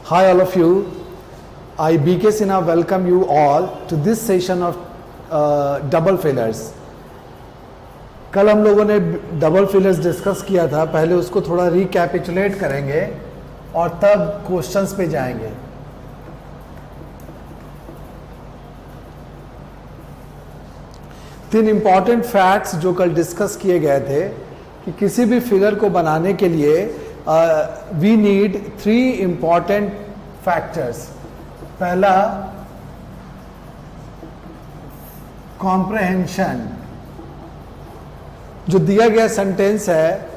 Hi all of you. I BK Sinha welcome you all to this session of double fillers. कल हम लोगों ने double fillers discuss किया था, पहले उसको थोड़ा रिकैपिचुलेट करेंगे और तब क्वेश्चंस पे जाएंगे. तीन इंपॉर्टेंट फैक्ट्स जो कल डिस्कस किए गए थे कि किसी भी फिगर को बनाने के लिए वी नीड 3 इंपॉर्टेंट फैक्टर्स. पहला कॉम्प्रहेंशन, जो दिया गया सेंटेंस है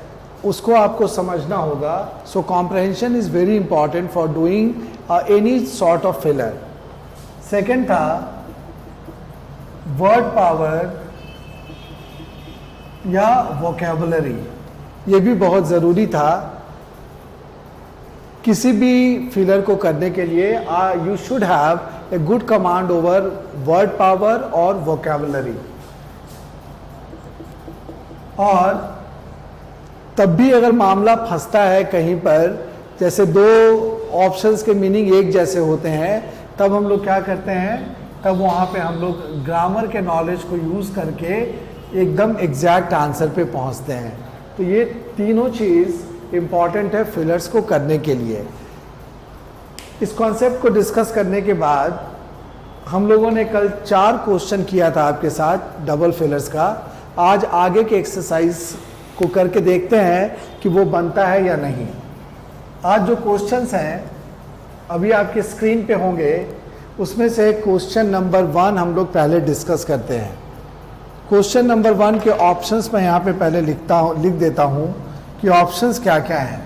उसको आपको समझना होगा. So comprehension is very important for doing any sort of filler. Second था वर्ड पावर या वोकैबुलरी, ये भी बहुत ज़रूरी था किसी भी फिलर को करने के लिए. You should have a good command over word power और वोकैबुलरी. और तब भी अगर मामला फंसता है कहीं पर, जैसे दो ऑप्शंस के मीनिंग एक जैसे होते हैं, तब हम लोग क्या करते हैं, तब वहाँ पे हम लोग ग्रामर के नॉलेज को यूज़ करके एकदम एग्जैक्ट आंसर पे पहुँचते हैं. तो ये तीनों चीज़ इम्पॉर्टेंट है फिलर्स को करने के लिए. इस कॉन्सेप्ट को डिस्कस करने के बाद हम लोगों ने कल 4 क्वेश्चन किया था आपके साथ डबल फिलर्स का. आज आगे के एक्सरसाइज को करके देखते हैं कि वो बनता है या नहीं. आज जो क्वेश्चंस हैं अभी आपके स्क्रीन पे होंगे, उसमें से क्वेश्चन नंबर 1 हम लोग पहले डिस्कस करते हैं. क्वेश्चन नंबर 1 के ऑप्शंस मैं यहाँ पे पहले लिख देता हूँ कि ऑप्शंस क्या क्या हैं.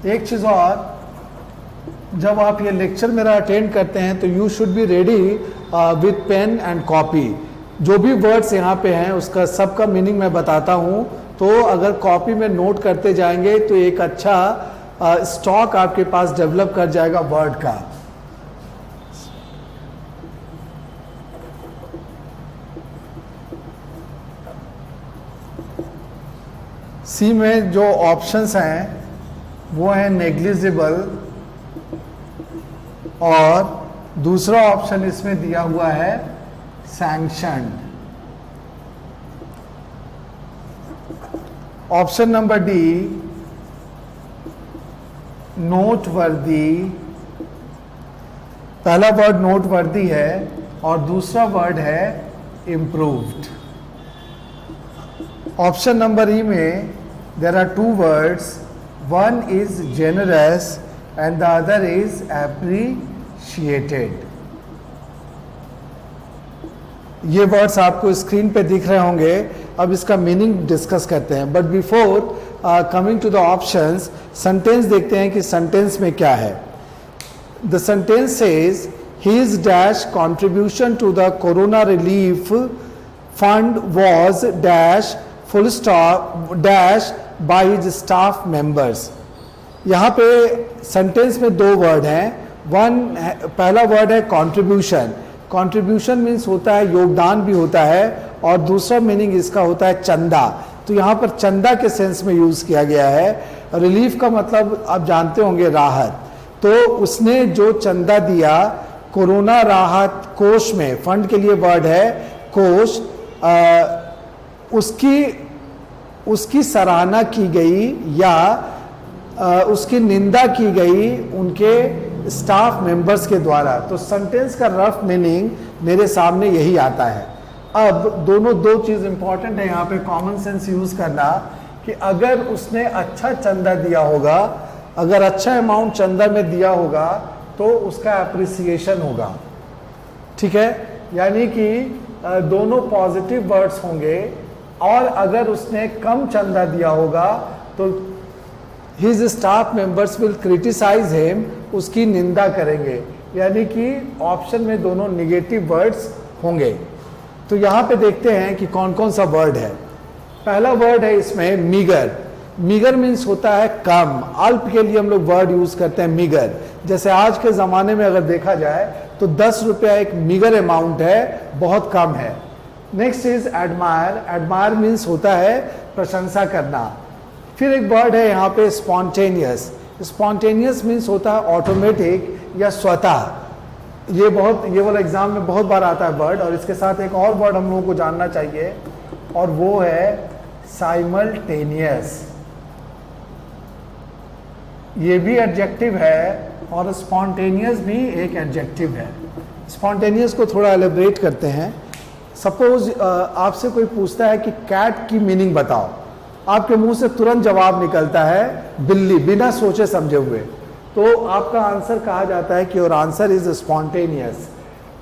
एक चीज़ और, जब आप ये लेक्चर मेरा अटेंड करते हैं तो you should be ready with pen and copy. जो भी वर्ड्स यहाँ पे हैं उसका सबका मीनिंग मैं बताता हूँ, तो अगर कॉपी में नोट करते जाएंगे तो एक अच्छा स्टॉक आपके पास डेवलप कर जाएगा वर्ड का. सी में जो ऑप्शंस हैं वो है नेग्लिजिबल, और दूसरा ऑप्शन इसमें दिया हुआ है sanctioned. Option number D noteworthy. पहला वर्ड नोटवर्दी है और दूसरा वर्ड है इम्प्रूव्ड. ऑप्शन नंबर ई में there are 2 words, one is generous and the other is appreciated. ये वर्ड्स आपको स्क्रीन पे दिख रहे होंगे. अब इसका मीनिंग डिस्कस करते हैं. But before coming to the options, sentence देखते हैं कि सेंटेंस में क्या है. The sentence says his dash contribution to the corona relief fund was dash full stop dash by his staff members. यहाँ पे सेंटेंस में 2 वर्ड हैं. पहला वर्ड है कंट्रीब्यूशन. कंट्रीब्यूशन मीन्स होता है योगदान भी होता है, और दूसरा मीनिंग इसका होता है चंदा. तो यहाँ पर चंदा के सेंस में यूज़ किया गया है. रिलीफ का मतलब आप जानते होंगे राहत. तो उसने जो चंदा दिया कोरोना राहत कोष में, फंड के लिए वर्ड है कोष, उसकी सराहना की गई या उसकी निंदा की गई उनके स्टाफ मेंबर्स के द्वारा. तो सेंटेंस का रफ मीनिंग मेरे सामने यही आता है. अब दो चीज़ इंपॉर्टेंट है यहाँ पे कॉमन सेंस यूज़ करना, कि अगर उसने अच्छा चंदा दिया होगा, अगर अच्छा अमाउंट चंदा में दिया होगा तो उसका अप्रिसिएशन होगा. ठीक है, यानी कि दोनों पॉजिटिव वर्ड्स होंगे. और अगर उसने कम चंदा दिया होगा तो his staff members will criticise him, उसकी निंदा करेंगे. यानी कि ऑप्शन में दोनों निगेटिव वर्ड्स होंगे. तो यहाँ पे देखते हैं कि कौन कौन सा वर्ड है. पहला वर्ड है इसमें मीगर. मीगर मीन्स होता है कम, अल्प के लिए हम लोग वर्ड यूज करते हैं मीगर। जैसे आज के ज़माने में अगर देखा जाए तो 10 रुपया एक मीगर अमाउंट है, बहुत कम है। Next is admire. Admire means होता है प्रशंसा करना। फिर एक वर्ड है यहाँ पे स्पॉन्टेनियस। स्पॉन्टेनियस मीन्स होता है ऑटोमेटिक या स्वतः। ये वाला एग्जाम में बहुत बार आता है वर्ड, और इसके साथ एक और वर्ड हम लोगों को जानना चाहिए और वो है साइमल्टेनियस। ये भी एडजेक्टिव है और स्पॉन्टेनियस भी एक एडजेक्टिव है। स्पॉन्टेनियस को थोड़ा एलिब्रेट करते हैं। सपोज आपसे कोई पूछता है कि कैट की मीनिंग बताओ, आपके मुंह से तुरंत जवाब निकलता है बिल्ली, बिना सोचे समझे हुए, तो आपका आंसर कहा जाता है कि योर आंसर इज स्पॉन्टेनियस।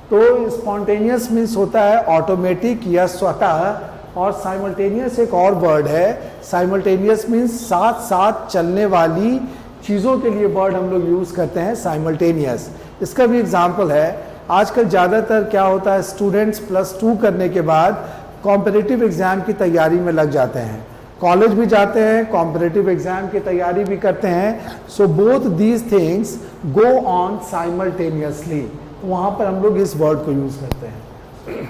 तो स्पॉन्टेनियस मीन्स होता है ऑटोमेटिक या स्वतः, और साइमल्टेनियस एक और वर्ड है। साइमल्टेनियस मीन्स साथ साथ चलने वाली चीज़ों के लिए वर्ड हम लोग यूज़ करते हैं साइमल्टेनियस। इसका भी एग्जाम्पल है, आजकल ज़्यादातर क्या होता है, स्टूडेंट्स +2 करने के बाद कॉम्पिटिटिव एग्ज़ाम की तैयारी में लग जाते हैं, कॉलेज भी जाते हैं, कॉम्पिटिटिव एग्ज़ाम की तैयारी भी करते हैं। So both these things go on simultaneously, तो वहाँ पर हम लोग इस वर्ड को यूज़ करते हैं।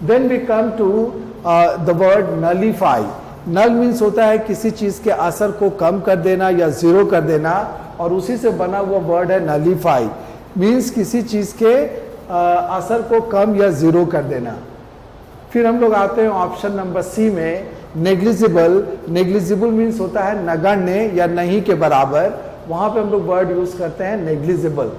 Then we come to the word nullify. Null means होता है किसी चीज़ के असर को कम कर देना या ज़ीरो कर देना, और उसी से बना हुआ वर्ड है नलीफाई। मीन्स किसी चीज़ के असर को कम या ज़ीरो कर देना। फिर हम लोग आते हैं ऑप्शन नंबर सी में, नेग्लिजिबल। नेग्लिजिबल मीन्स होता है नगण्य या नहीं के बराबर, वहाँ पे हम लोग वर्ड यूज़ करते हैं नेग्लिजिबल।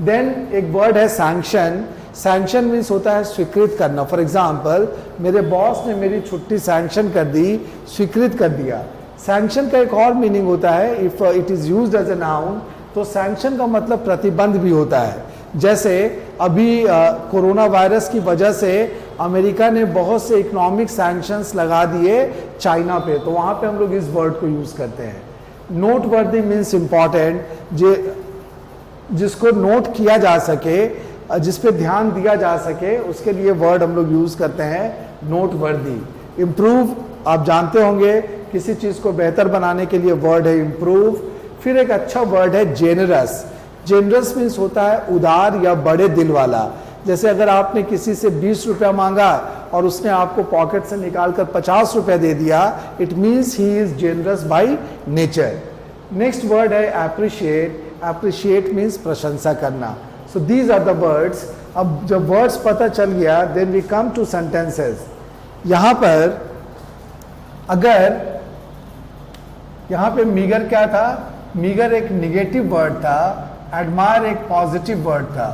देन एक वर्ड है सैंक्शन। सैंक्शन मीन्स होता है स्वीकृत करना। फॉर एग्जाम्पल, मेरे बॉस ने मेरी छुट्टी सैंक्शन कर दी, स्वीकृत कर दिया। सैंक्शन का एक और मीनिंग होता है, if it is used as a noun, तो सैंक्शन का मतलब प्रतिबंध भी होता है। जैसे अभी कोरोना वायरस की वजह से अमेरिका ने बहुत से इकोनॉमिक सैंक्शंस लगा दिए चाइना पे, तो वहाँ पे हम लोग इस वर्ड को यूज़ करते हैं। नोट वर्दी मीन्स इम्पॉर्टेंट, जिसको नोट किया जा सके, जिस पे ध्यान दिया जा सके, उसके लिए वर्ड हम लोग यूज़ करते हैं नोट वर्दी। इम्प्रूव, आप जानते होंगे किसी चीज़ को बेहतर बनाने के लिए वर्ड है इम्प्रूव। फिर एक अच्छा वर्ड है जेनरस। जेनरस मीन्स होता है उदार या बड़े दिल वाला। जैसे अगर आपने किसी से 20 रुपया मांगा और उसने आपको पॉकेट से निकाल कर 50 रुपया दे दिया, it means he is generous by nature. Next word है एप्रिशिएट। एप्रिशिएट मीन्स प्रशंसा करना। So these are the words. अब जब वर्ड्स पता चल गया, then we come to sentences. यहाँ पर अगर यहाँ पे मीगर क्या था, मीगर एक निगेटिव वर्ड था, एडमायर एक पॉजिटिव वर्ड था,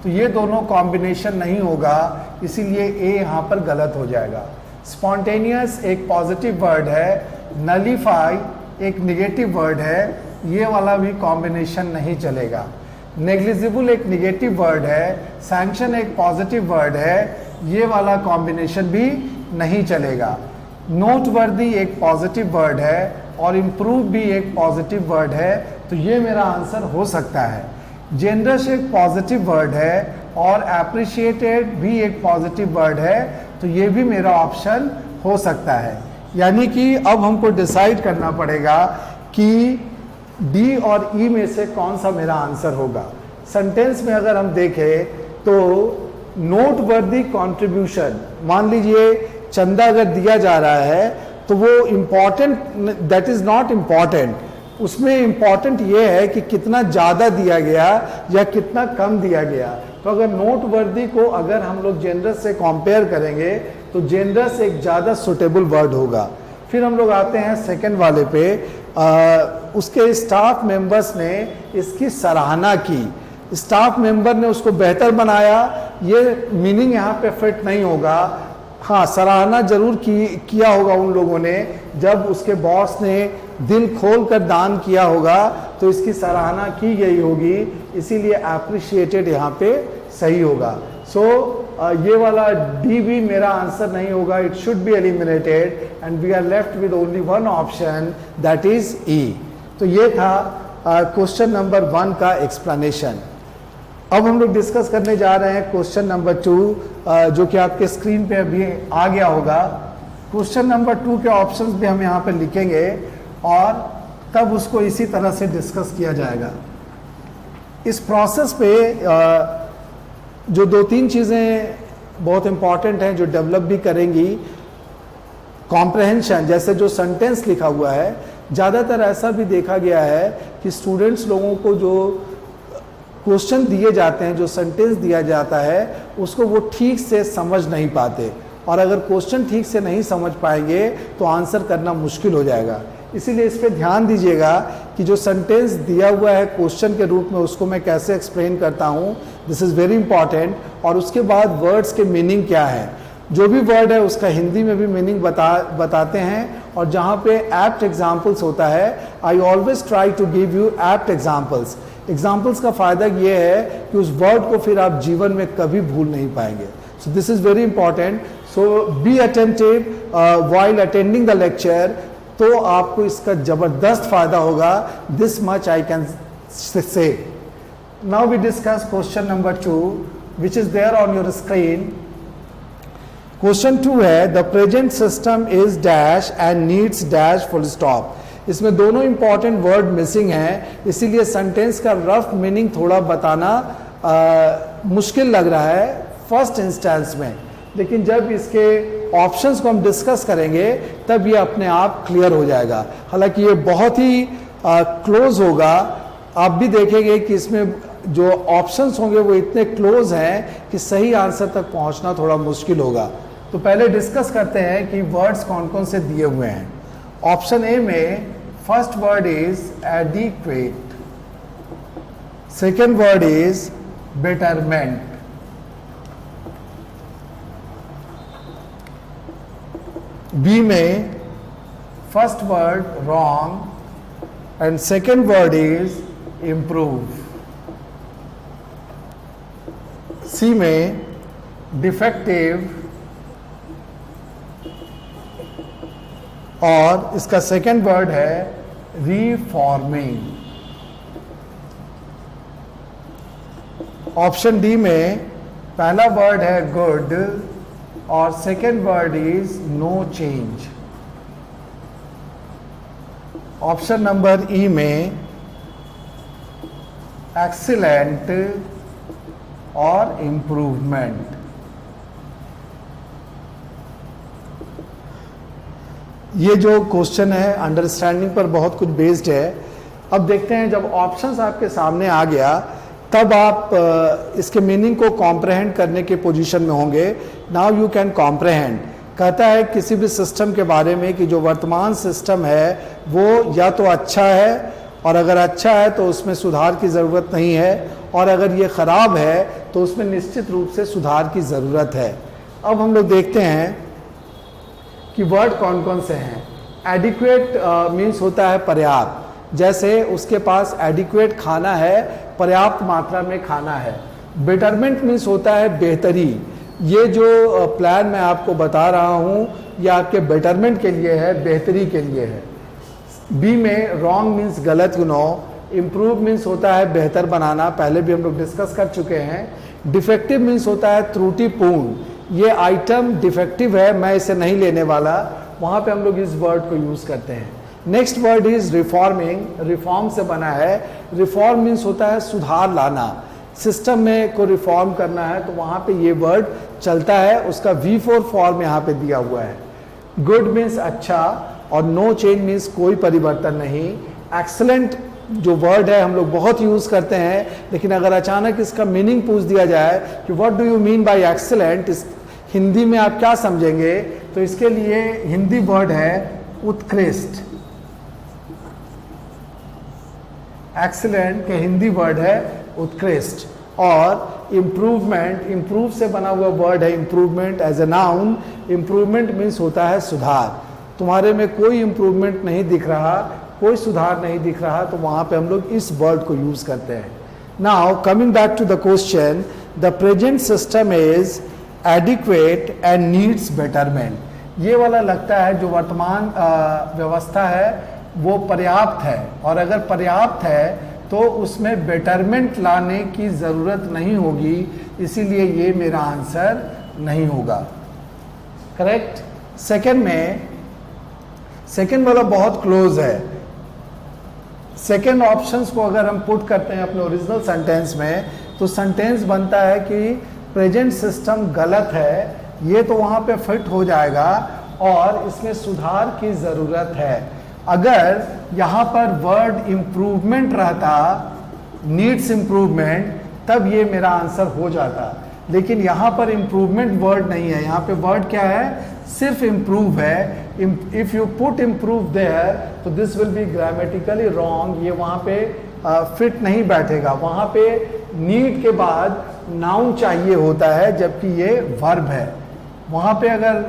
तो ये दोनों कॉम्बिनेशन नहीं होगा, इसीलिए ए यहाँ पर गलत हो जाएगा। स्पॉन्टेनियस एक पॉजिटिव वर्ड है, नलीफाई एक निगेटिव वर्ड है, ये वाला भी कॉम्बिनेशन नहीं चलेगा। नेग्लिजिबल एक निगेटिव वर्ड है, सैंक्शन एक पॉजिटिव वर्ड है, ये वाला कॉम्बिनेशन भी नहीं चलेगा। नोटवर्दी एक पॉजिटिव वर्ड है और इम्प्रूव भी एक पॉजिटिव वर्ड है, तो ये मेरा आंसर हो सकता है। जेनरस एक पॉजिटिव वर्ड है और एप्रिशिएटेड भी एक पॉजिटिव वर्ड है, तो ये भी मेरा ऑप्शन हो सकता है। यानी कि अब हमको डिसाइड करना पड़ेगा कि डी और ई में से कौन सा मेरा आंसर होगा। सेंटेंस में अगर हम देखें तो नोटवर्दी कंट्रीब्यूशन, मान लीजिए चंदा अगर दिया जा रहा है तो वो important, that is not important. उसमें इम्पॉर्टेंट ये है कि कितना ज़्यादा दिया गया या कितना कम दिया गया। तो अगर नोटवर्दी को अगर हम लोग जेनरस से कंपेयर करेंगे तो जेनरस एक ज़्यादा सुटेबल वर्ड होगा। फिर हम लोग आते हैं सेकंड वाले पे, उसके स्टाफ मेंबर्स ने इसकी सराहना की, स्टाफ मेंबर ने उसको बेहतर बनाया, ये मीनिंग यहाँ पे फिट नहीं होगा। हाँ, सराहना जरूर किया होगा उन लोगों ने, जब उसके बॉस ने दिल खोल कर दान किया होगा तो इसकी सराहना की गई होगी, इसीलिए एप्रिशिएटेड यहाँ पे सही होगा। सो ये वाला डी भी मेरा आंसर नहीं होगा, it should be eliminated and we are left with only one option, that is E. तो ये था क्वेश्चन नंबर 1 का एक्सप्लेनेशन। अब हम लोग डिस्कस करने जा रहे हैं क्वेश्चन नंबर 2, जो कि आपके स्क्रीन पे अभी आ गया होगा। क्वेश्चन नंबर 2 के ऑप्शंस भी हम यहाँ पे लिखेंगे। और तब उसको इसी तरह से डिस्कस किया जाएगा। इस प्रोसेस पे जो 2-3 चीज़ें बहुत इंपॉर्टेंट हैं जो डेवलप भी करेंगी, कॉम्प्रहेंशन, जैसे जो सेंटेंस लिखा हुआ है, ज़्यादातर ऐसा भी देखा गया है कि स्टूडेंट्स लोगों को जो क्वेश्चन दिए जाते हैं, जो सेंटेंस दिया जाता है, उसको वो ठीक से समझ नहीं पाते, और अगर क्वेश्चन ठीक से नहीं समझ पाएंगे तो आंसर करना मुश्किल हो जाएगा। इसीलिए इस पर ध्यान दीजिएगा कि जो सेंटेंस दिया हुआ है क्वेश्चन के रूप में, उसको मैं कैसे एक्सप्लेन करता हूँ, दिस इज़ वेरी इंपॉर्टेंट। और उसके बाद वर्ड्स के मीनिंग क्या है, जो भी वर्ड है उसका हिंदी में भी मीनिंग बताते हैं, और जहाँ पे एप्ट एग्जाम्पल्स होता है, I always try to give you apt examples. Examples का फ़ायदा ये है कि उस वर्ड को फिर आप जीवन में कभी भूल नहीं पाएंगे। So this is very important. So be attentive while attending the lecture, तो आपको इसका ज़बरदस्त फ़ायदा होगा। This much I can say. Now we discuss question number 2 which is there on your screen. Question 2 है, the present system is dash and needs dash full stop. इसमें दोनों important word missing हैं, इसीलिए सेंटेंस का rough meaning थोड़ा बताना मुश्किल लग रहा है फर्स्ट इंस्टेंस में, लेकिन जब इसके ऑप्शंस को हम डिस्कस करेंगे तब ये अपने आप क्लियर हो जाएगा। हालांकि ये बहुत ही क्लोज होगा, आप भी देखेंगे कि इसमें जो ऑप्शंस होंगे वो इतने क्लोज हैं कि सही आंसर तक पहुंचना थोड़ा मुश्किल होगा। तो पहले डिस्कस करते हैं कि वर्ड्स कौन कौन से दिए हुए हैं। ऑप्शन ए में first word is adequate, second word is betterment, B में first word wrong and second word is improve, C में डिफेक्टिव और इसका सेकेंड वर्ड है रिफॉर्मिंग। ऑप्शन डी में पहला वर्ड है गुड और second word is no change. Option number E में एक्सीलेंट और इम्प्रूवमेंट। ये जो क्वेश्चन है अंडरस्टैंडिंग पर बहुत कुछ बेस्ड है। अब देखते हैं, जब ऑप्शंस आपके सामने आ गया तब आप इसके मीनिंग को कॉम्प्रहेंड करने के पोजीशन में होंगे। Now you can comprehend. कहता है किसी भी सिस्टम के बारे में कि जो वर्तमान सिस्टम है वो या तो अच्छा है, और अगर अच्छा है तो उसमें सुधार की ज़रूरत नहीं है, और अगर ये ख़राब है तो उसमें निश्चित रूप से सुधार की ज़रूरत है। अब हम लोग देखते हैं कि वर्ड कौन कौन से हैं। एडिक्वेट मीन्स होता है पर्याप्त, जैसे उसके पास एडिक्वेट खाना है, पर्याप्त मात्रा में खाना है। बेटरमेंट मीन्स होता है बेहतरी, ये जो प्लान मैं आपको बता रहा हूँ ये आपके बेटरमेंट के लिए है, बेहतरी के लिए है। बी में रॉन्ग मीन्स गलत, इम्प्रूव मीन्स होता है बेहतर बनाना, पहले भी हम लोग डिस्कस कर चुके हैं। डिफेक्टिव मीन्स होता है त्रुटिपूर्ण, ये आइटम डिफेक्टिव है, मैं इसे नहीं लेने वाला, वहाँ पे हम लोग इस वर्ड को यूज़ करते हैं। Next word is reforming, reform से बना है। रिफॉर्म मीन्स होता है सुधार लाना, सिस्टम में को रिफॉर्म करना है तो वहाँ पे ये वर्ड चलता है, उसका V4 फॉर्म यहाँ पे दिया हुआ है। गुड मीन्स अच्छा, और नो चेंज मीन्स कोई परिवर्तन नहीं। एक्सीलेंट जो वर्ड है हम लोग बहुत यूज़ करते हैं, लेकिन अगर अचानक इसका मीनिंग पूछ दिया जाए कि what do you mean by excellent, इस हिंदी में आप क्या समझेंगे, तो इसके लिए हिंदी वर्ड है उत्कृष्ट। एक्सीलेंट के हिंदी वर्ड है उत्कृष्ट। और इम्प्रूवमेंट, इम्प्रूव से बना हुआ वर्ड है improvement as a noun. Improvement means होता है सुधार, तुम्हारे में कोई इम्प्रूवमेंट नहीं दिख रहा, कोई सुधार नहीं दिख रहा, तो वहाँ पे हम लोग इस वर्ड को यूज़ करते हैं। Now coming back to the question, the present system is adequate and needs betterment. ये वाला लगता है जो वर्तमान व्यवस्था है वो पर्याप्त है, और अगर पर्याप्त है तो उसमें बेटरमेंट लाने की ज़रूरत नहीं होगी, इसीलिए ये मेरा आंसर नहीं होगा। करेक्ट। सेकेंड में सेकेंड वाला बहुत क्लोज है। सेकेंड ऑप्शंस को अगर हम पुट करते हैं अपने ओरिजिनल सेंटेंस में, तो सेंटेंस बनता है कि प्रेजेंट सिस्टम गलत है, ये तो वहाँ पे फिट हो जाएगा और इसमें सुधार की ज़रूरत है। अगर यहाँ पर वर्ड इम्प्रूवमेंट रहता, नीड्स इम्प्रूवमेंट, तब ये मेरा आंसर हो जाता। लेकिन यहाँ पर इम्प्रूवमेंट वर्ड नहीं है, यहाँ पे वर्ड क्या है, सिर्फ इम्प्रूव है। If you put improve there तो this will be grammatically wrong, ये वहाँ पे फिट नहीं बैठेगा। वहाँ पे नीड के बाद नाउन चाहिए होता है, जबकि ये वर्ब है। वहाँ पे अगर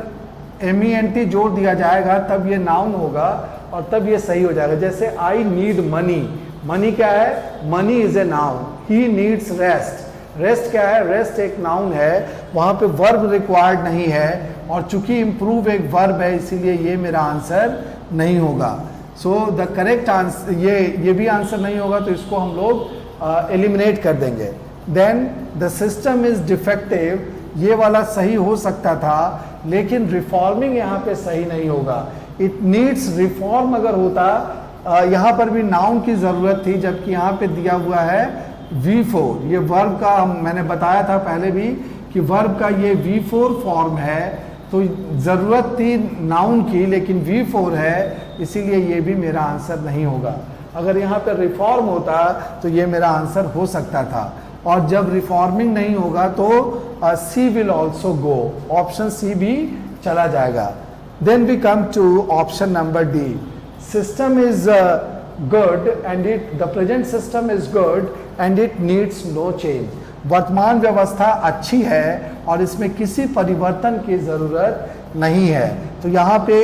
MENT जोड़ दिया जाएगा तब ये नाउन होगा और तब ये सही हो जाएगा। जैसे आई नीड मनी, मनी क्या है, money is a noun. He needs rest, rest क्या है, रेस्ट एक नाउन है, वहाँ पे वर्ब रिक्वायर्ड नहीं है। और चूंकि इम्प्रूव एक वर्ब है, इसीलिए ये मेरा आंसर नहीं होगा। सो द करेक्ट आंसर, ये भी आंसर नहीं होगा, तो इसको हम लोग एलिमिनेट कर देंगे। Then the system is defective, ये वाला सही हो सकता था, लेकिन रिफॉर्मिंग यहाँ पे सही नहीं होगा। इट नीड्स रिफॉर्म अगर होता, यहाँ पर भी नाउन की ज़रूरत थी, जबकि यहाँ पे दिया हुआ है V4। ये वर्ब का मैंने बताया था पहले भी कि वर्ब का ये V4 फॉर्म है, तो ज़रूरत थी नाउन की, लेकिन V4 है, इसीलिए ये भी मेरा आंसर नहीं होगा। अगर यहाँ पे रिफॉर्म होता तो ये मेरा आंसर हो सकता था। और जब रिफॉर्मिंग नहीं होगा तो C will also go, option C भी चला जाएगा। Then we come to option number D। System is good and it, the present system is good and it needs no change. वर्तमान व्यवस्था अच्छी है और इसमें किसी परिवर्तन की ज़रूरत नहीं है। तो यहाँ पे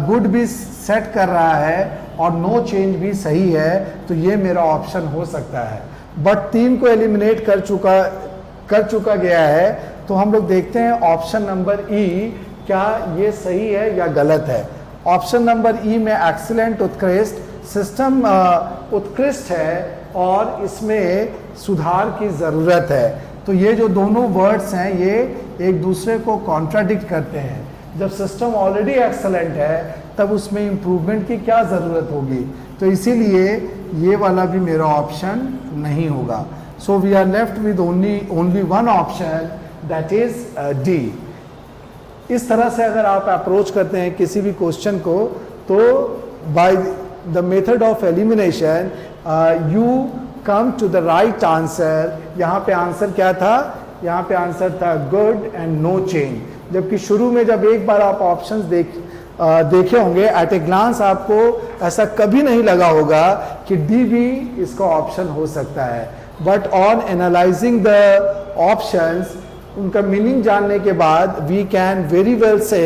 गुड भी सेट कर रहा है और नो चेंज भी सही है, तो ये मेरा ऑप्शन हो सकता है। बट 3 को एलिमिनेट कर चुका गया है, तो हम लोग देखते हैं ऑप्शन नंबर E, क्या ये सही है या गलत है। ऑप्शन नंबर E में एक्सीलेंट, उत्कृष्ट, सिस्टम उत्कृष्ट है और इसमें सुधार की ज़रूरत है। तो ये जो दोनों वर्ड्स हैं ये एक दूसरे को कॉन्ट्राडिक्ट करते हैं। जब सिस्टम ऑलरेडी एक्सेलेंट है तब उसमें इम्प्रूवमेंट की क्या ज़रूरत होगी, तो इसीलिए ये वाला भी मेरा ऑप्शन नहीं होगा। So we are left with only one option, that is D। इस तरह से अगर आप अप्रोच करते हैं किसी भी क्वेश्चन को, तो by the method of elimination you come to the right answer. यहाँ पे आंसर क्या था, यहाँ पे आंसर था गुड एंड नो चेंज। जबकि शुरू में जब एक बार आप ऑप्शंस देखे होंगे, एट ए ग्लांस आपको ऐसा कभी नहीं लगा होगा कि D भी इसका ऑप्शन हो सकता है। But on analysing the options, उनका मीनिंग जानने के बाद we can very well say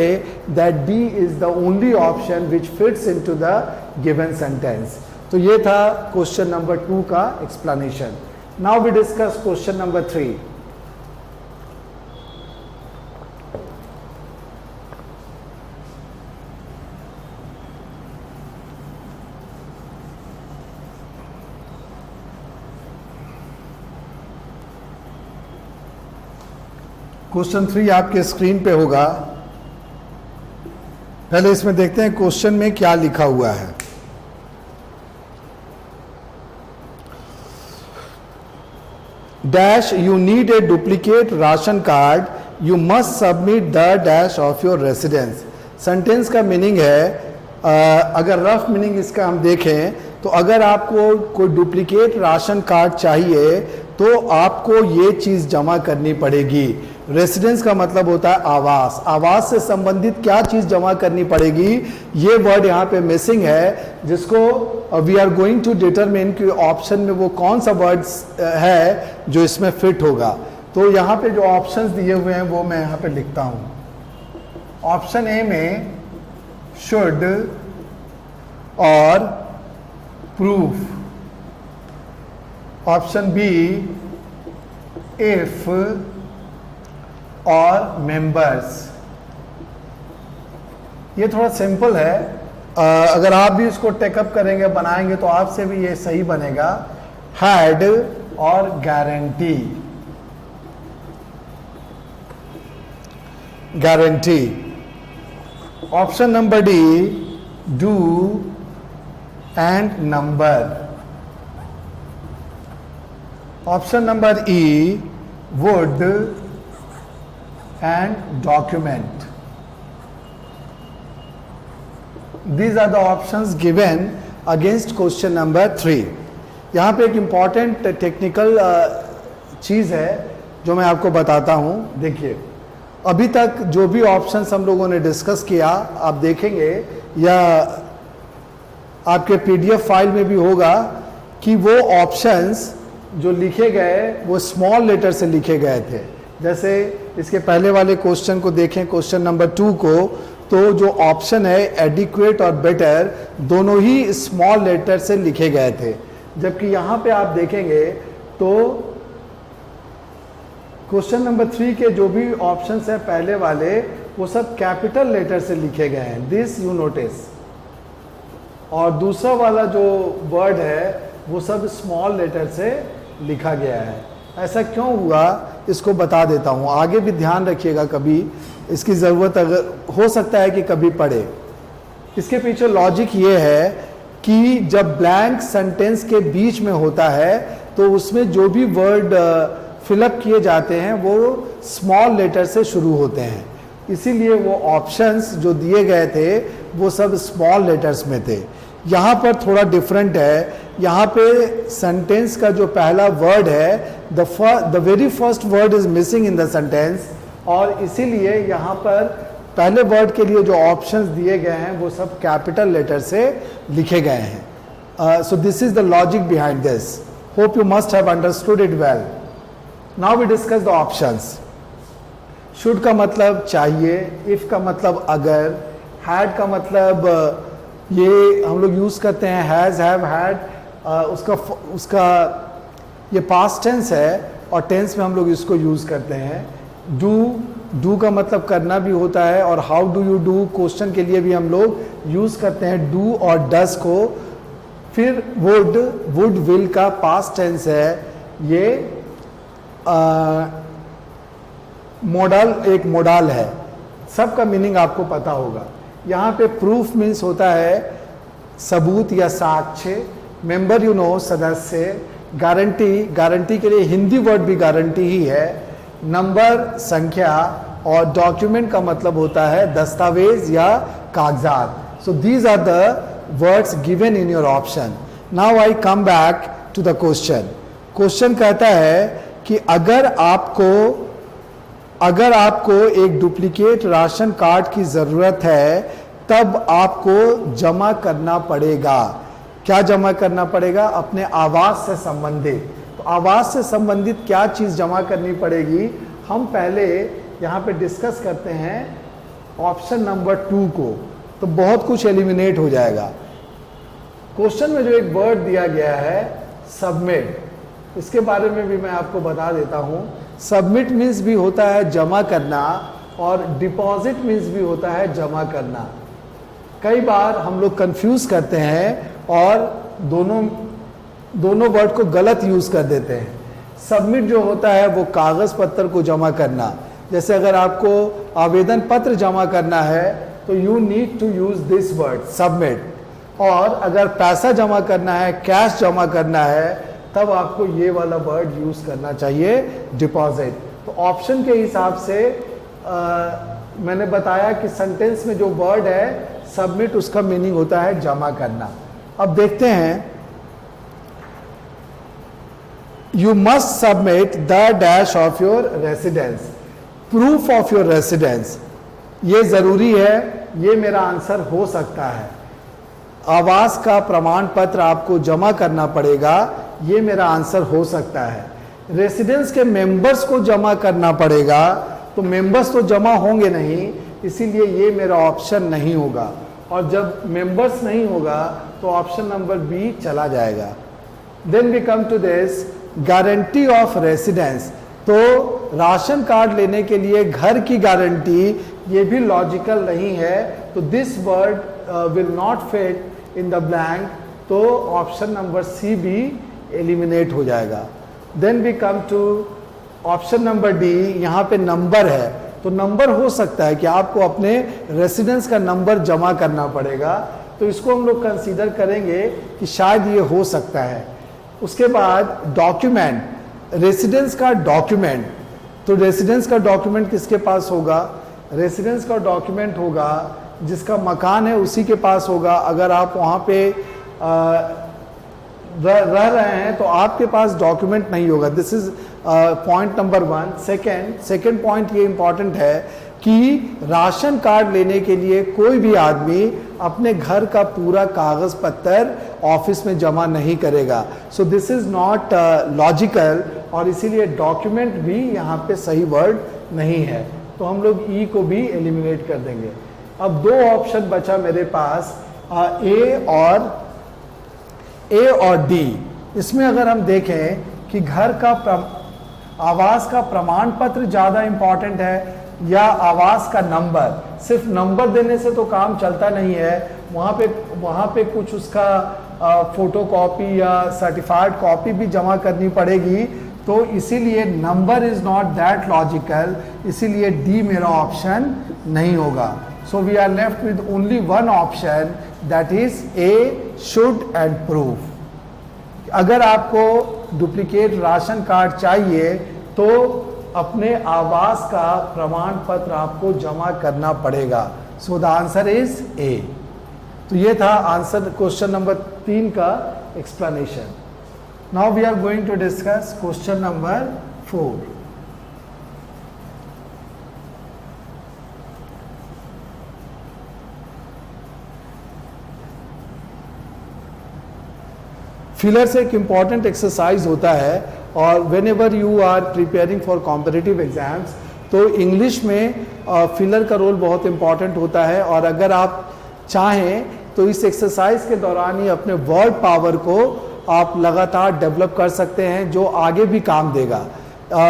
that D is the only option which fits into the given sentence. तो ये था क्वेश्चन नंबर 2 का explanation. Now we discuss question number 3। Question 3 आपके screen पे होगा। पहले इसमें देखते हैं क्वेश्चन में क्या लिखा हुआ है। Dash you need a duplicate ration card, you must submit the dash of your residence. Sentence का मीनिंग है, अगर रफ मीनिंग इसका हम देखें तो अगर आपको कोई डुप्लीकेट राशन कार्ड चाहिए तो आपको ये चीज़ जमा करनी पड़ेगी। रेसिडेंस का मतलब होता है आवास, आवास से संबंधित क्या चीज़ जमा करनी पड़ेगी, ये वर्ड यहाँ पे मिसिंग है, जिसको we are going to determine कि ऑप्शन में वो कौन सा वर्ड है जो इसमें फिट होगा। तो यहाँ पे जो ऑप्शंस दिए हुए हैं वो मैं यहाँ पे लिखता हूँ। ऑप्शन ए में शुड और प्रूफ, ऑप्शन बी इफ और मेंबर्स। ये थोड़ा सिंपल है, अगर आप भी इसको टेकअप करेंगे, बनाएंगे तो आपसे भी ये सही बनेगा। हैड और guarantee, guarantee. Option number D do and number. Option number E, would and document. These are the options given against question number 3. यहाँ पे एक इम्पॉर्टेंट टेक्निकल चीज़ है जो मैं आपको बताता हूँ. देखिए, अभी तक जो भी ऑप्शंस हम लोगों ने डिस्कस किया, आप देखेंगे या आपके पीडीएफ फाइल में भी होगा कि वो ऑप्शंस जो लिखे गए वो स्मॉल लेटर से लिखे गए थे. जैसे इसके पहले वाले क्वेश्चन को देखें, क्वेश्चन नंबर 2 को, तो जो ऑप्शन है एडिक्वेट और बेटर दोनों ही स्मॉल लेटर से लिखे गए थे. जबकि यहाँ पे आप देखेंगे तो क्वेश्चन नंबर 3 के जो भी ऑप्शंस हैं पहले वाले वो सब कैपिटल लेटर से लिखे गए हैं, दिस यू नोटिस. और दूसरा वाला जो वर्ड है वो सब स्मॉल लेटर से लिखा गया है. ऐसा क्यों हुआ इसको बता देता हूँ, आगे भी ध्यान रखिएगा, कभी इसकी ज़रूरत अगर हो सकता है कि कभी पड़े. इसके पीछे लॉजिक ये है कि जब ब्लैंक सेंटेंस के बीच में होता है तो उसमें जो भी वर्ड फिलअप किए जाते हैं वो स्मॉल लेटर से शुरू होते हैं. इसीलिए वो ऑप्शंस जो दिए गए थे वो सब स्मॉल लेटर्स में थे. यहाँ पर थोड़ा डिफरेंट है. यहाँ पे सेंटेंस का जो पहला वर्ड है, the very first word is missing in the sentence, और इसीलिए यहाँ पर पहले वर्ड के लिए जो ऑप्शंस दिए गए हैं वो सब कैपिटल लेटर से लिखे गए हैं. So this is the logic behind this. Hope you must have understood it well. Now we discuss the options. Should का मतलब चाहिए, इफ का मतलब अगर, हैड का मतलब ये हम लोग यूज करते हैं हैज, हैव, हैड. उसका ये पास्ट टेंस है और टेंस में हम लोग इसको यूज करते हैं. डू का मतलब करना भी होता है, और how do you do question के लिए भी हम लोग यूज करते हैं डू और डस को. फिर वुड विल का पास्ट टेंस है. ये मोडल एक मोडाल है. सबका मीनिंग आपको पता होगा. यहाँ पे प्रूफ मीन्स होता है सबूत या साक्ष्य. मेंबर यू नो सदस्य. गारंटी के लिए हिंदी वर्ड भी गारंटी ही है. नंबर संख्या, और डॉक्यूमेंट का मतलब होता है दस्तावेज या कागजात. So these are the words given in your option. Now I come back to the question. Question कहता है कि अगर आपको एक डुप्लीकेट राशन कार्ड की ज़रूरत है तब आपको जमा करना पड़ेगा. क्या जमा करना पड़ेगा? अपने आवास से संबंधित. तो आवास से संबंधित क्या चीज़ जमा करनी पड़ेगी, हम पहले यहाँ पे डिस्कस करते हैं ऑप्शन नंबर 2 को. तो बहुत कुछ एलिमिनेट हो जाएगा. क्वेश्चन में जो एक वर्ड दिया गया है सबमिट, इसके बारे में भी मैं आपको बता देता हूँ. सबमिट मीन्स भी होता है जमा करना, और डिपॉजिट मीन्स भी होता है जमा करना. कई बार हम लोग कंफ्यूज करते हैं और दोनों वर्ड को गलत यूज कर देते हैं. सबमिट जो होता है वो कागज पत्र को जमा करना. जैसे अगर आपको आवेदन पत्र जमा करना है तो you need to use this word submit. और अगर पैसा जमा करना है, कैश जमा करना है, तब आपको ये वाला वर्ड यूज करना चाहिए डिपॉजिट. तो ऑप्शन के हिसाब से मैंने बताया कि सेंटेंस में जो वर्ड है सबमिट, उसका मीनिंग होता है जमा करना. अब देखते हैं. You must submit the dash of your residence. Proof of your residence ये जरूरी है. ये मेरा आंसर हो सकता है. आवास का प्रमाण पत्र आपको जमा करना पड़ेगा, ये मेरा आंसर हो सकता है. रेसिडेंस के मेंबर्स को जमा करना पड़ेगा, तो मेंबर्स तो जमा होंगे नहीं, इसीलिए ये मेरा ऑप्शन नहीं होगा. और जब मेंबर्स नहीं होगा तो ऑप्शन नंबर बी चला जाएगा. Then we come to this guarantee of residence. तो राशन कार्ड लेने के लिए घर की गारंटी, ये भी लॉजिकल नहीं है. तो this word will not fit in the blank. तो ऑप्शन नंबर सी भी एलिमिनेट हो जाएगा. Then we come to option number D. यहाँ पे नंबर है, तो नंबर हो सकता है कि आपको अपने रेसिडेंस का नंबर जमा करना पड़ेगा. तो इसको हम लोग कंसीडर करेंगे कि शायद ये हो सकता है। उसके बाद डॉक्यूमेंट, रेसिडेंस का डॉक्यूमेंट, तो रेसिडेंस का डॉक्यूमेंट किसके पास होगा? रेसिडेंस का डॉक्यूमेंट होगा जिसका मकान है उसी के पास होगा। अगर आप वहाँ पे रह रहे हैं तो आपके पास डॉक्यूमेंट नहीं होगा। This is point number 1। Second point ये इंपॉर्टेंट है कि राशन कार्ड लेने के लिए कोई भी आदमी अपने घर का पूरा कागज पत्तर ऑफिस में जमा नहीं करेगा। सो दिस इज नॉट लॉजिकल, और इसीलिए डॉक्यूमेंट भी यहाँ पे सही वर्ड नहीं है, तो हम लोग ई को भी एलिमिनेट कर देंगे। अब 2 ऑप्शन बचा मेरे पास, ए और डी। इसमें अगर हम देखें कि घर का आवास का प्रमाण पत्र ज़्यादा इंपॉर्टेंट है या आवास का नंबर, सिर्फ नंबर देने से तो काम चलता नहीं है, वहाँ पे कुछ उसका फोटो कॉपी या सर्टिफाइड कॉपी भी जमा करनी पड़ेगी। तो इसीलिए number is not that logical, इसीलिए डी मेरा ऑप्शन नहीं होगा। So we are left with only 1 option, that is A, should and proof. अगर आपको डुप्लीकेट राशन कार्ड चाहिए तो अपने आवास का प्रमाण पत्र आपको जमा करना पड़ेगा। So the answer is A. तो ये था आंसर क्वेश्चन नंबर 3 का explanation. Now we are going to discuss question number 4। Filler से एक इम्पॉर्टेंट एक्सरसाइज होता है, और whenever you are preparing for competitive exams तो इंग्लिश में फिलर का रोल बहुत इम्पॉर्टेंट होता है। और अगर आप चाहें तो इस एक्सरसाइज के दौरान ही अपने वर्ड पावर को आप लगातार डेवलप कर सकते हैं, जो आगे भी काम देगा।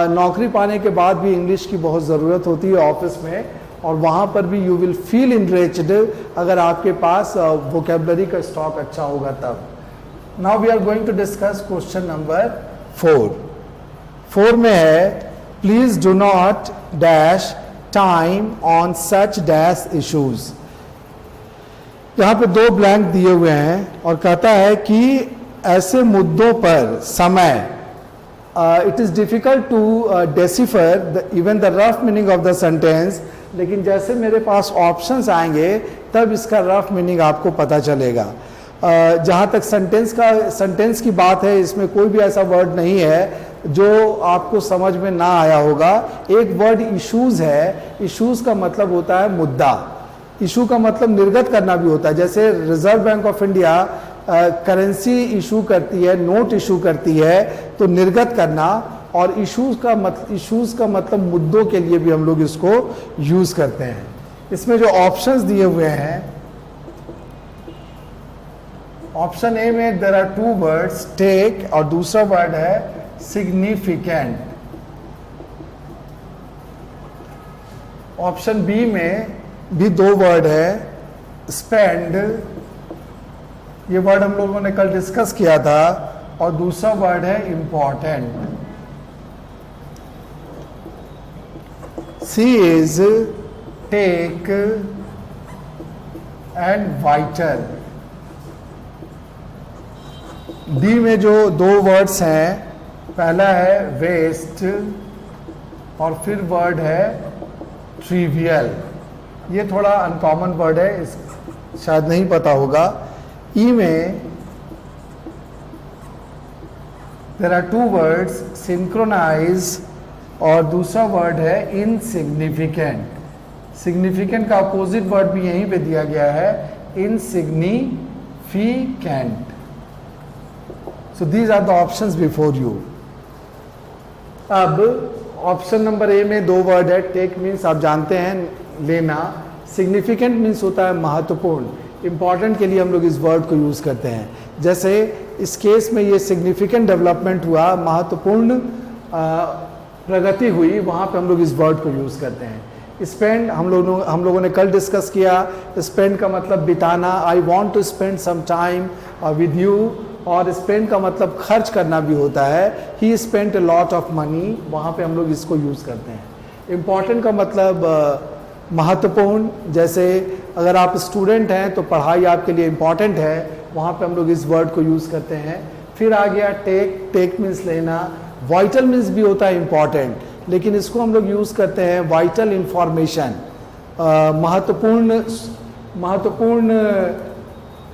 नौकरी पाने के बाद भी इंग्लिश की बहुत ज़रूरत होती है ऑफिस में, और वहाँ पर भी यू विल फील इनरिच्ड अगर आपके पास वोकेबलरी का स्टॉक अच्छा होगा तब। Now we are going to discuss question number 4 में है, please do not dash time on such dash issues. यहाँ पे 2 ब्लैंक दिए हुए हैं और कहता है कि ऐसे मुद्दों पर समय, it is difficult to decipher even the rough meaning of the sentence, लेकिन जैसे मेरे पास ऑप्शंस आएंगे तब इसका रफ मीनिंग आपको पता चलेगा। जहाँ तक सेंटेंस की बात है, इसमें कोई भी ऐसा वर्ड नहीं है जो आपको समझ में ना आया होगा। एक वर्ड इश्यूज है, इश्यूज का मतलब होता है मुद्दा, इशू का मतलब निर्गत करना भी होता है। जैसे reserve bank of India currency issue करती है, नोट इशू करती है, तो निर्गत करना, और इश्यूज का मतलब मुद्दों के लिए भी हम लोग इसको यूज करते हैं। इसमें जो ऑप्शंस दिए हुए हैं, ऑप्शन ए में देयर आर 2 वर्ड्स, टेक, और दूसरा वर्ड है सिग्निफिकेंट। ऑप्शन बी में भी 2 वर्ड है, स्पेंड, ये वर्ड हम लोगों ने कल डिस्कस किया था, और दूसरा वर्ड है important. C is take and whiter. D में जो 2 वर्ड्स हैं, पहला है वेस्ट और फिर वर्ड है ट्रिवियल। ये थोड़ा अनकॉमन वर्ड है, इस शायद नहीं पता होगा। ई में देयर आर 2 वर्ड्स, सिंक्रोनाइज, और दूसरा वर्ड है इनसिग्निफिकेंट। सिग्निफिकेंट का अपोजिट वर्ड भी यहीं पे दिया गया है, insignificant. So these are the options before you. अब ऑप्शन नंबर ए में 2 वर्ड है, टेक मीन्स आप जानते हैं लेना, सिग्निफिकेंट मीन्स होता है महत्वपूर्ण, इंपॉर्टेंट के लिए हम लोग इस वर्ड को यूज करते हैं। जैसे इस केस में ये सिग्निफिकेंट डेवलपमेंट हुआ, महत्वपूर्ण प्रगति हुई, वहाँ पे हम लोग इस वर्ड को यूज करते हैं। स्पेंड हम लोगों ने कल डिस्कस किया, स्पेंड का मतलब बिताना, I want to spend some time with you, और स्पेंड का मतलब खर्च करना भी होता है, he spent a lot of money, वहाँ पे हम लोग इसको यूज़ करते हैं। इम्पॉर्टेंट का मतलब महत्वपूर्ण, जैसे अगर आप स्टूडेंट हैं तो पढ़ाई आपके लिए इम्पॉर्टेंट है, वहाँ पे हम लोग इस वर्ड को यूज़ करते हैं। फिर आ गया टेक, टेक मीन्स लेना, वाइटल मीन्स भी होता है इम्पॉर्टेंट, लेकिन इसको हम लोग यूज़ करते हैं वाइटल इंफॉर्मेशन, महत्वपूर्ण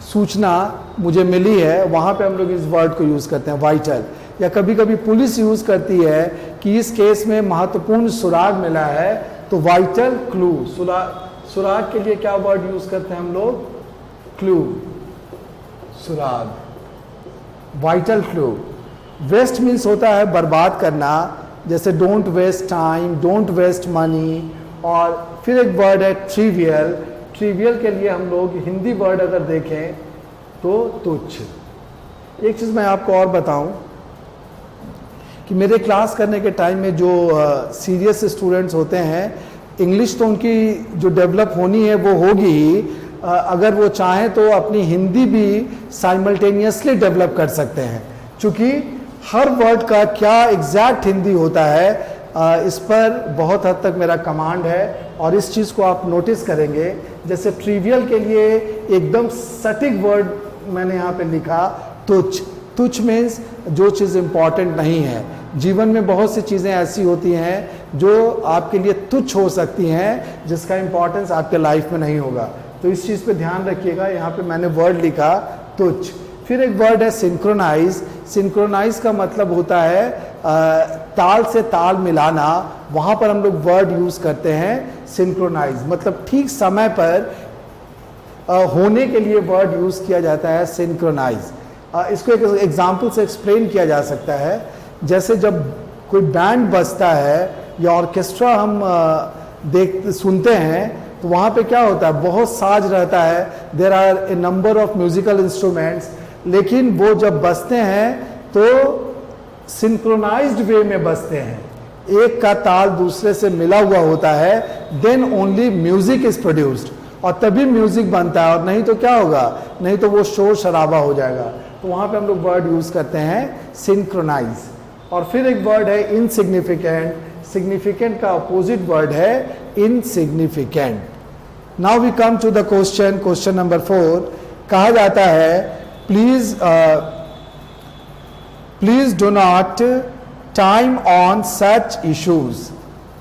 सूचना मुझे मिली है, वहाँ पे हम लोग इस वर्ड को यूज़ करते हैं वाइटल। या कभी कभी पुलिस यूज़ करती है कि इस केस में महत्वपूर्ण सुराग मिला है, तो वाइटल क्लू, सुराग के लिए क्या वर्ड यूज़ करते हैं हम लोग? क्लू, सुराग, वाइटल क्लू। वेस्ट मीन्स होता है बर्बाद करना, जैसे don't waste time, don't waste money. और फिर एक वर्ड है ट्रिवियल, ट्रिवियल के लिए हम लोग हिंदी वर्ड अगर देखें तो तुच्छ। एक चीज़ मैं आपको और बताऊं कि मेरे क्लास करने के टाइम में जो सीरियस स्टूडेंट्स होते हैं, इंग्लिश तो उनकी जो डेवलप होनी है वो होगी ही, अगर वो चाहें तो अपनी हिंदी भी साइमल्टेनियसली डेवलप कर सकते हैं, क्योंकि हर वर्ड का क्या एग्जैक्ट हिंदी होता है इस पर बहुत हद तक मेरा कमांड है। और इस चीज़ को आप नोटिस करेंगे, जैसे ट्रिवियल के लिए एकदम सटीक वर्ड मैंने यहाँ पे लिखा तुच्छ। तुच्छ मीन्स जो चीज़ इम्पॉर्टेंट नहीं है। जीवन में बहुत सी चीज़ें ऐसी होती हैं जो आपके लिए तुच्छ हो सकती हैं, जिसका इम्पॉर्टेंस आपके लाइफ में नहीं होगा। तो इस चीज़ पे ध्यान रखिएगा। यहाँ पे मैंने वर्ड लिखा तुच्छ। फिर एक वर्ड है सिंक्रोनाइज। सिंक्रोनाइज का मतलब होता है ताल से ताल मिलाना, वहाँ पर हम लोग वर्ड यूज़ करते हैं सिंक्रोनाइज, मतलब ठीक समय पर होने के लिए वर्ड यूज़ किया जाता है सिंक्रोनाइज। इसको एक एग्जाम्पल से एक्सप्लेन किया जा सकता है, जैसे जब कोई बैंड बजता है या ऑर्केस्ट्रा हम सुनते हैं, तो वहाँ पे क्या होता है, बहुत साज रहता है, there are a number of musical instruments, लेकिन वो जब बजते हैं तो सिंक्रोनाइज्ड वे में बजते हैं, एक का ताल दूसरे से मिला हुआ होता है, then only music is produced, और तभी म्यूजिक बनता है, और नहीं तो क्या होगा, नहीं तो वो शोर शराबा हो जाएगा। तो वहाँ पे हम लोग वर्ड यूज़ करते हैं सिंक्रोनाइज। और फिर एक वर्ड है इनसिग्निफिकेंट। सिग्निफिकेंट का अपोजिट वर्ड है insignificant. Now we come to the question, question number 4। कहा जाता है please do not time on such issues.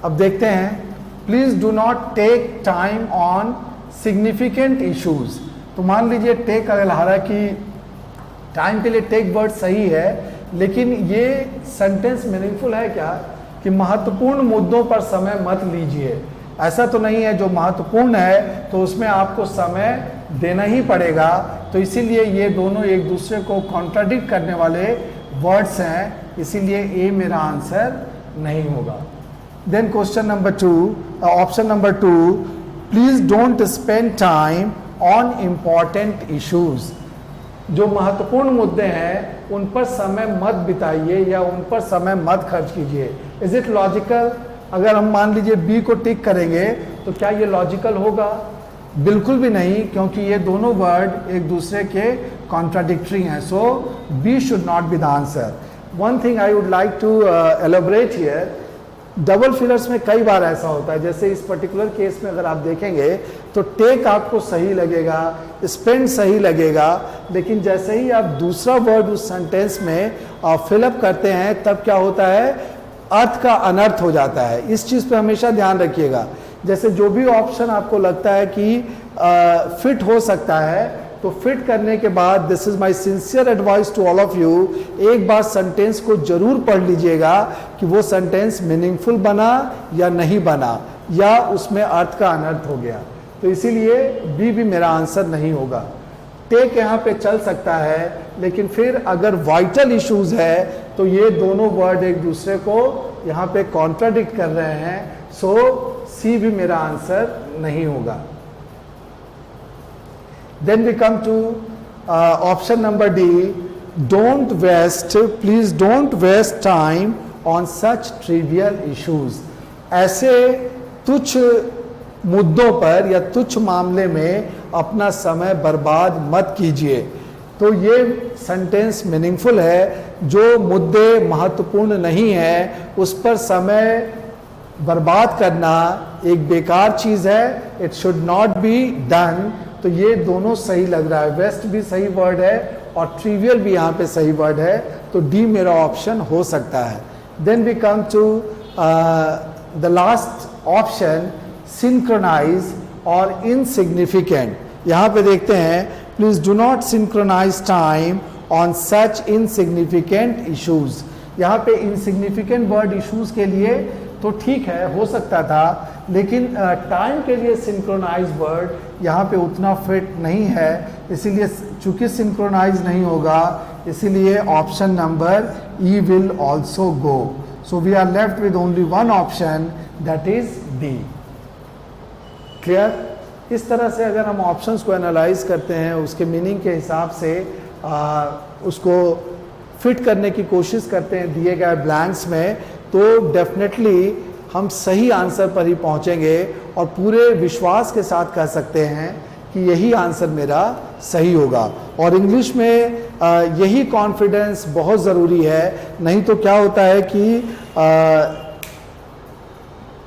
अब देखते हैं, please do not take time on significant issues. तो मान लीजिए टेक, अगर हालांकि टाइम के लिए टेक वर्ड सही है, लेकिन ये सेंटेंस मीनिंगफुल है क्या कि महत्वपूर्ण मुद्दों पर समय मत लीजिए। ऐसा तो नहीं है, जो महत्वपूर्ण है तो उसमें आपको समय देना ही पड़ेगा। तो इसीलिए ये दोनों एक दूसरे को कॉन्ट्राडिक्ट करने वाले वर्ड्स हैं, इसीलिए ए मेरा आंसर नहीं होगा। Then question number 2, option number 2, please don't spend time on important issues. जो महत्वपूर्ण मुद्दे हैं उन पर समय मत बिताइए या उन पर समय मत खर्च कीजिए। Is it logical? अगर हम मान लीजिए बी को टिक करेंगे तो क्या ये लॉजिकल होगा? बिल्कुल भी नहीं, क्योंकि ये दोनों वर्ड एक दूसरे के कॉन्ट्राडिक्टरी हैं। So B should not be the answer. One thing I would like to elaborate here, double fillers में कई बार ऐसा होता है, जैसे इस पर्टिकुलर केस में अगर आप देखेंगे तो टेक आपको सही लगेगा, स्पेंड सही लगेगा, लेकिन जैसे ही आप दूसरा वर्ड उस सेंटेंस में फिलअप करते हैं तब क्या होता है, अर्थ का अनर्थ हो जाता है। इस चीज़ पे हमेशा ध्यान रखिएगा। जैसे जो भी ऑप्शन आपको लगता है कि फिट हो सकता है, तो फिट करने के बाद this is my sincere advice to all of you, एक बार सेंटेंस को जरूर पढ़ लीजिएगा कि वो सेंटेंस मीनिंगफुल बना या नहीं बना, या उसमें अर्थ का अनर्थ हो गया। तो इसीलिए बी भी मेरा आंसर नहीं होगा। टेक यहाँ पे चल सकता है, लेकिन फिर अगर वाइटल इश्यूज है तो ये दोनों वर्ड एक दूसरे को यहाँ पे कॉन्ट्राडिक्ट कर रहे हैं। सो सी भी मेरा आंसर नहीं होगा। Then we come to option number D. Don't waste, please don't waste time on such trivial issues. ऐसे तुच्छ मुद्दों पर या तुच्छ मामले में अपना समय बर्बाद मत कीजिए। तो ये सेंटेंस मीनिंगफुल है। जो मुद्दे महत्वपूर्ण नहीं है उस पर समय बर्बाद करना एक बेकार चीज है, it should not be done. तो ये दोनों सही लग रहा है, वेस्ट भी सही वर्ड है और ट्रिवियल भी यहाँ पे सही वर्ड है, तो डी मेरा ऑप्शन हो सकता है। Then we come to the last option, synchronise और इनसिग्निफिकेंट। यहाँ पे देखते हैं, please do not synchronise time on such insignificant issues. यहाँ पे इनसिग्निफिकेंट वर्ड इश्यूज के लिए तो ठीक है, हो सकता था, लेकिन टाइम के लिए सिंक्रोनाइज वर्ड यहाँ पे उतना फिट नहीं है, इसीलिए चूंकि सिंक्रोनाइज नहीं होगा, इसीलिए option number E will also go. So we are left with only one option, that is D. Clear? इस तरह से अगर हम ऑप्शंस को एनालाइज करते हैं, उसके मीनिंग के हिसाब से उसको फिट करने की कोशिश करते हैं दिए गए ब्लैंक्स में, तो डेफिनेटली हम सही आंसर पर ही पहुंचेंगे और पूरे विश्वास के साथ कह सकते हैं कि यही आंसर मेरा सही होगा। और इंग्लिश में यही कॉन्फिडेंस बहुत ज़रूरी है, नहीं तो क्या होता है कि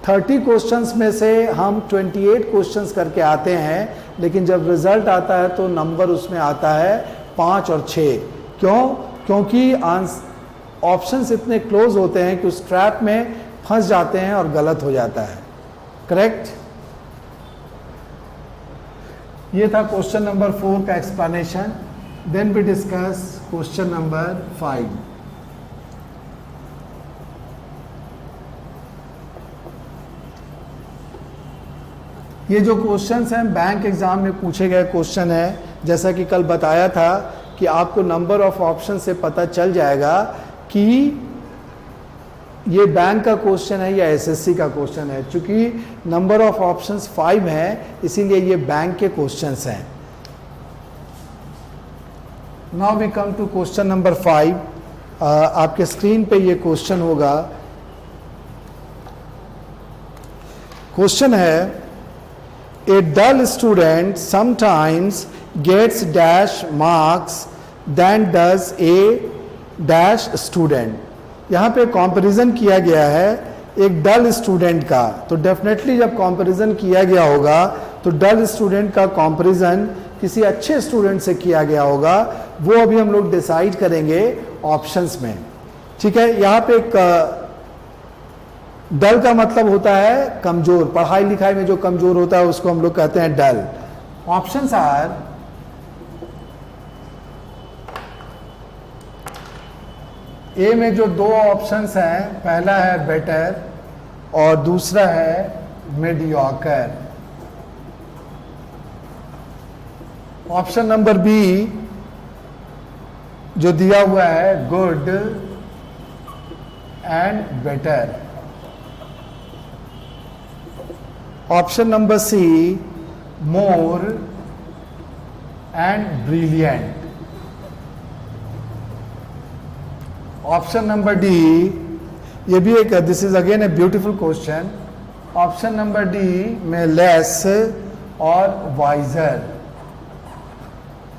30 क्वेश्चंस में से हम 28 क्वेश्चंस करके आते हैं, लेकिन जब रिजल्ट आता है तो नंबर उसमें आता है 5 और 6। क्यों? क्योंकि ऑप्शंस इतने क्लोज होते हैं कि उस ट्रैप में फंस जाते हैं और गलत हो जाता है। करेक्ट? ये था क्वेश्चन नंबर 4 का explanation. Then we discuss question number 5। ये जो क्वेश्चंस हैं बैंक एग्जाम में पूछे गए क्वेश्चन है। जैसा कि कल बताया था कि आपको नंबर ऑफ ऑप्शन से पता चल जाएगा कि ये बैंक का क्वेश्चन है या एसएससी का क्वेश्चन है। चूंकि नंबर ऑफ ऑप्शंस 5 हैं, इसीलिए ये बैंक के क्वेश्चंस हैं। Now we come to question number 5। आपके स्क्रीन पे ये क्वेश्चन होगा। क्वेश्चन है, a dull student sometimes gets dash marks then does a dash student. यहाँ पे कंपैरिजन किया गया है एक डल स्टूडेंट का, तो डेफिनेटली जब कंपैरिजन किया गया होगा तो डल स्टूडेंट का कंपैरिजन किसी अच्छे स्टूडेंट से किया गया होगा, वो अभी हम लोग डिसाइड करेंगे ऑप्शंस में। ठीक है? यहाँ पे एक डल का मतलब होता है कमजोर, पढ़ाई लिखाई में जो कमजोर होता है उसको हम लोग कहते हैं डल। ऑप्शंस आर ए में जो 2 ऑप्शंस हैं, पहला है बेटर और दूसरा है मीडियोकर। ऑप्शन नंबर बी जो दिया हुआ है good and better. Option number C more and brilliant. Option number D, ये भी एक, this is again a beautiful question. Option number D में लेस और wiser.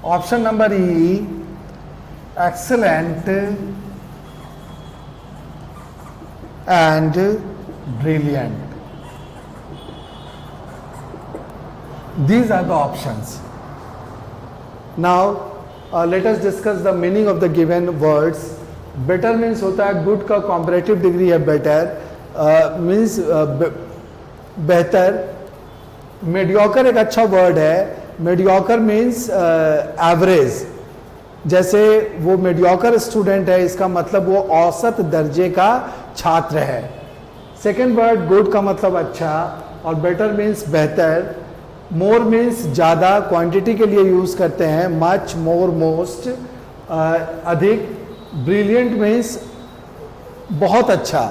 Option number E excellent and brilliant. These are the options. Now let us discuss the meaning of the given words. Better means होता है good का comparative degree है better, means बेहतर। mediocre एक अच्छा word है, mediocre means average। जैसे वो mediocre student है, इसका मतलब वो औसत दर्जे का छात्र है। सेकेंड वर्ड good का मतलब अच्छा और better means बेहतर। मोर मीन्स ज़्यादा, क्वांटिटी के लिए यूज़ करते हैं, मच, मोर, मोस्ट, अधिक। ब्रिलियंट मीन्स बहुत अच्छा।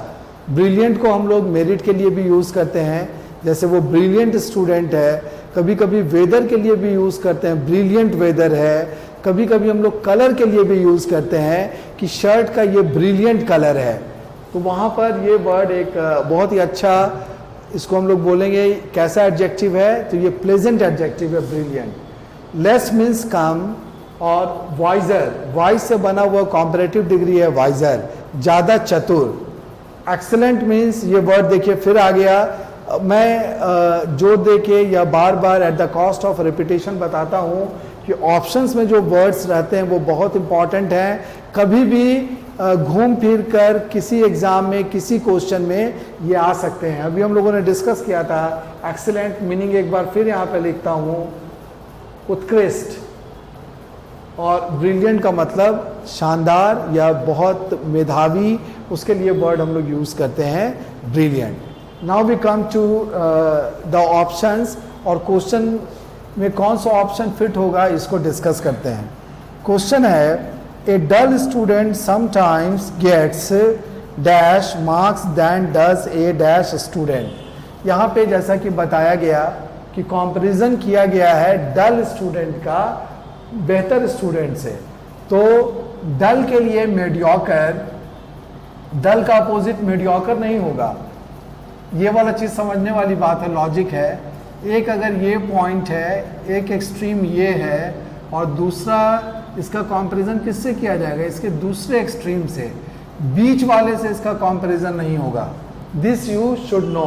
ब्रिलियंट को हम लोग मेरिट के लिए भी यूज़ करते हैं, जैसे वो ब्रिलियंट स्टूडेंट है। कभी कभी वेदर के लिए भी यूज़ करते हैं, ब्रिलियंट वेदर है। कभी कभी हम लोग कलर के लिए भी यूज़ करते हैं कि शर्ट का ये ब्रिलियंट कलर है, तो वहाँ पर ये वर्ड एक बहुत ही अच्छा, इसको हम लोग बोलेंगे कैसा एडजेक्टिव है, तो ये प्लेजेंट एडजेक्टिव है ब्रिलियंट। लेस मीन्स कम और वाइजर, वाइज से बना हुआ कॉम्परेटिव डिग्री है वाइजर, ज़्यादा चतुर। एक्सीलेंट मीन्स ये वर्ड देखिए फिर आ गया। मैं जोर दे के या बार बार at the cost of repetition बताता हूँ कि ऑप्शंस में जो वर्ड्स रहते हैं वो बहुत इंपॉर्टेंट हैं। कभी भी घूम फिर कर किसी एग्जाम में किसी क्वेश्चन में ये आ सकते हैं। अभी हम लोगों ने डिस्कस किया था एक्सीलेंट मीनिंग, एक बार फिर यहाँ पे लिखता हूँ, उत्कृष्ट, और ब्रिलियंट का मतलब शानदार या बहुत मेधावी, उसके लिए वर्ड हम लोग यूज़ करते हैं brilliant. Now we come to the options, और क्वेश्चन में कौन सा ऑप्शन फिट होगा इसको डिस्कस करते हैं। क्वेश्चन है, a dull student sometimes gets dash marks than does a dash student. यहाँ पे जैसा कि बताया गया कि कंपैरिजन किया गया है डल स्टूडेंट का बेहतर स्टूडेंट से। तो डल के लिए मीडियोकर, डल का अपोजिट मीडियोकर नहीं होगा। ये वाला चीज़ समझने वाली बात है, लॉजिक है। एक अगर ये पॉइंट है, एक एक्सट्रीम ये है, और दूसरा इसका कंपैरिजन किससे किया जाएगा? इसके दूसरे एक्सट्रीम से, बीच वाले से इसका कंपैरिजन नहीं होगा। This you should know.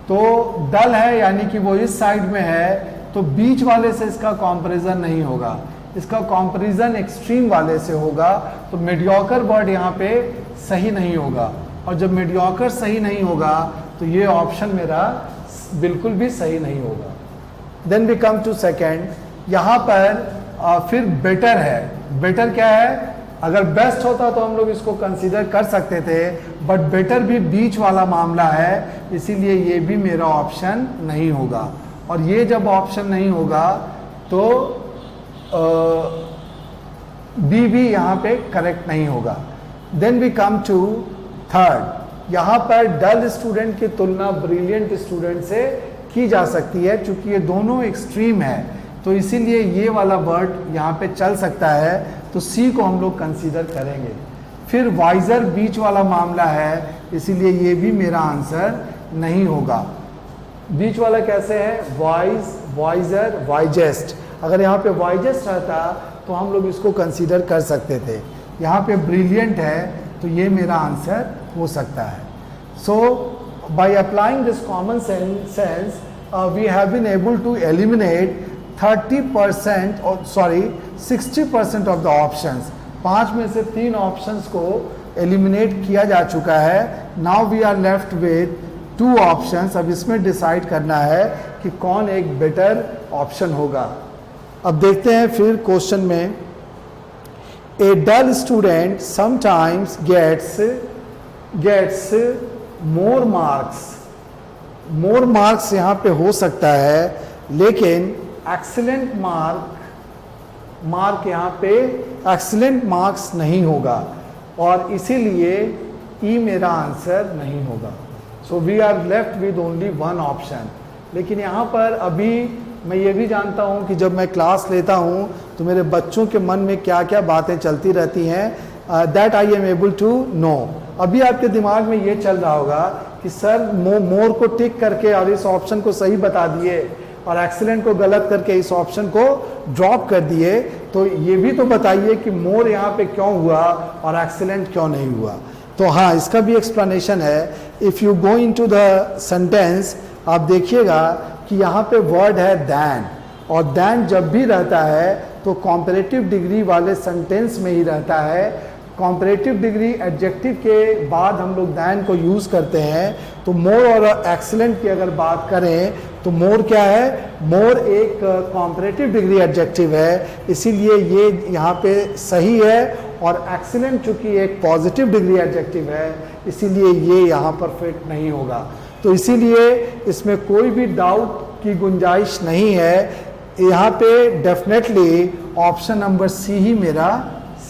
तो डल है यानी कि वो इस साइड में है, तो बीच वाले से इसका कंपैरिजन नहीं होगा, इसका कंपैरिजन एक्सट्रीम वाले से होगा। तो मीडियोकर वर्ड यहाँ पे सही नहीं होगा, और जब मीडियोकर सही नहीं होगा तो ये ऑप्शन मेरा बिल्कुल भी सही नहीं होगा। Then we come to second, यहाँ पर फिर बेटर है। बेटर क्या है? अगर बेस्ट होता तो हम लोग इसको कंसीडर कर सकते थे, बट बेटर भी बीच वाला मामला है, इसीलिए ये भी मेरा ऑप्शन नहीं होगा। और ये जब ऑप्शन नहीं होगा तो बी भी यहाँ पे करेक्ट नहीं होगा। Then we come to third, यहाँ पर डल स्टूडेंट की तुलना ब्रिलियंट स्टूडेंट से की जा सकती है, क्योंकि ये दोनों एक्सट्रीम है, तो इसीलिए ये वाला वर्ड यहाँ पे चल सकता है, तो सी को हम लोग कंसीडर करेंगे। फिर वाइजर बीच वाला मामला है, इसीलिए ये भी मेरा आंसर नहीं होगा। बीच वाला कैसे है? Wise, wiser, wisest. अगर यहाँ पे वाइजेस्ट रहता तो हम लोग इसको कंसीडर कर सकते थे। यहाँ पे ब्रिलियंट है, तो ये मेरा आंसर हो सकता है। So by applying this common sense we have been able to eliminate 30% और 60% ऑफ द ऑप्शंस। 5 में से 3 ऑप्शंस को एलिमिनेट किया जा चुका है। Now we are left with 2 options. अब इसमें डिसाइड करना है कि कौन एक बेटर ऑप्शन होगा। अब देखते हैं फिर क्वेश्चन में, a dull student sometimes gets more marks. More marks यहाँ पे हो सकता है, लेकिन एक्सीलेंट मार्क यहाँ पे एक्सीलेंट मार्क्स नहीं होगा, और इसीलिए ई मेरा आंसर नहीं होगा। So we are left with only 1 option. लेकिन यहाँ पर अभी मैं ये भी जानता हूँ कि जब मैं क्लास लेता हूँ तो मेरे बच्चों के मन में क्या क्या बातें चलती रहती हैं, that I am able to know. अभी आपके दिमाग में ये चल रहा होगा कि सर मोर को टिक करके और इस ऑप्शन को सही बता दिए, और एक्सीलेंट को गलत करके इस ऑप्शन को ड्रॉप कर दिए, तो ये भी तो बताइए कि मोर यहाँ पे क्यों हुआ और एक्सीलेंट क्यों नहीं हुआ। तो हाँ, इसका भी एक्सप्लेनेशन है। If you go into the sentence, आप देखिएगा कि यहाँ पे वर्ड है दैन, और दैन जब भी रहता है तो कॉम्परेटिव डिग्री वाले सेंटेंस में ही रहता है। कॉम्परेटिव डिग्री एडजेक्टिव के बाद हम लोग दैन को यूज़ करते हैं। तो मोर और एक्सीलेंट की अगर बात करें तो मोर क्या है? मोर एक कॉम्परेटिव डिग्री एडजेक्टिव है, इसीलिए ये यहाँ पे सही है। और एक्सीलेंट चूंकि एक पॉजिटिव डिग्री एडजेक्टिव है, इसीलिए ये यहाँ पर फिट नहीं होगा। तो इसीलिए इसमें कोई भी डाउट की गुंजाइश नहीं है। यहाँ पे डेफिनेटली ऑप्शन नंबर सी ही मेरा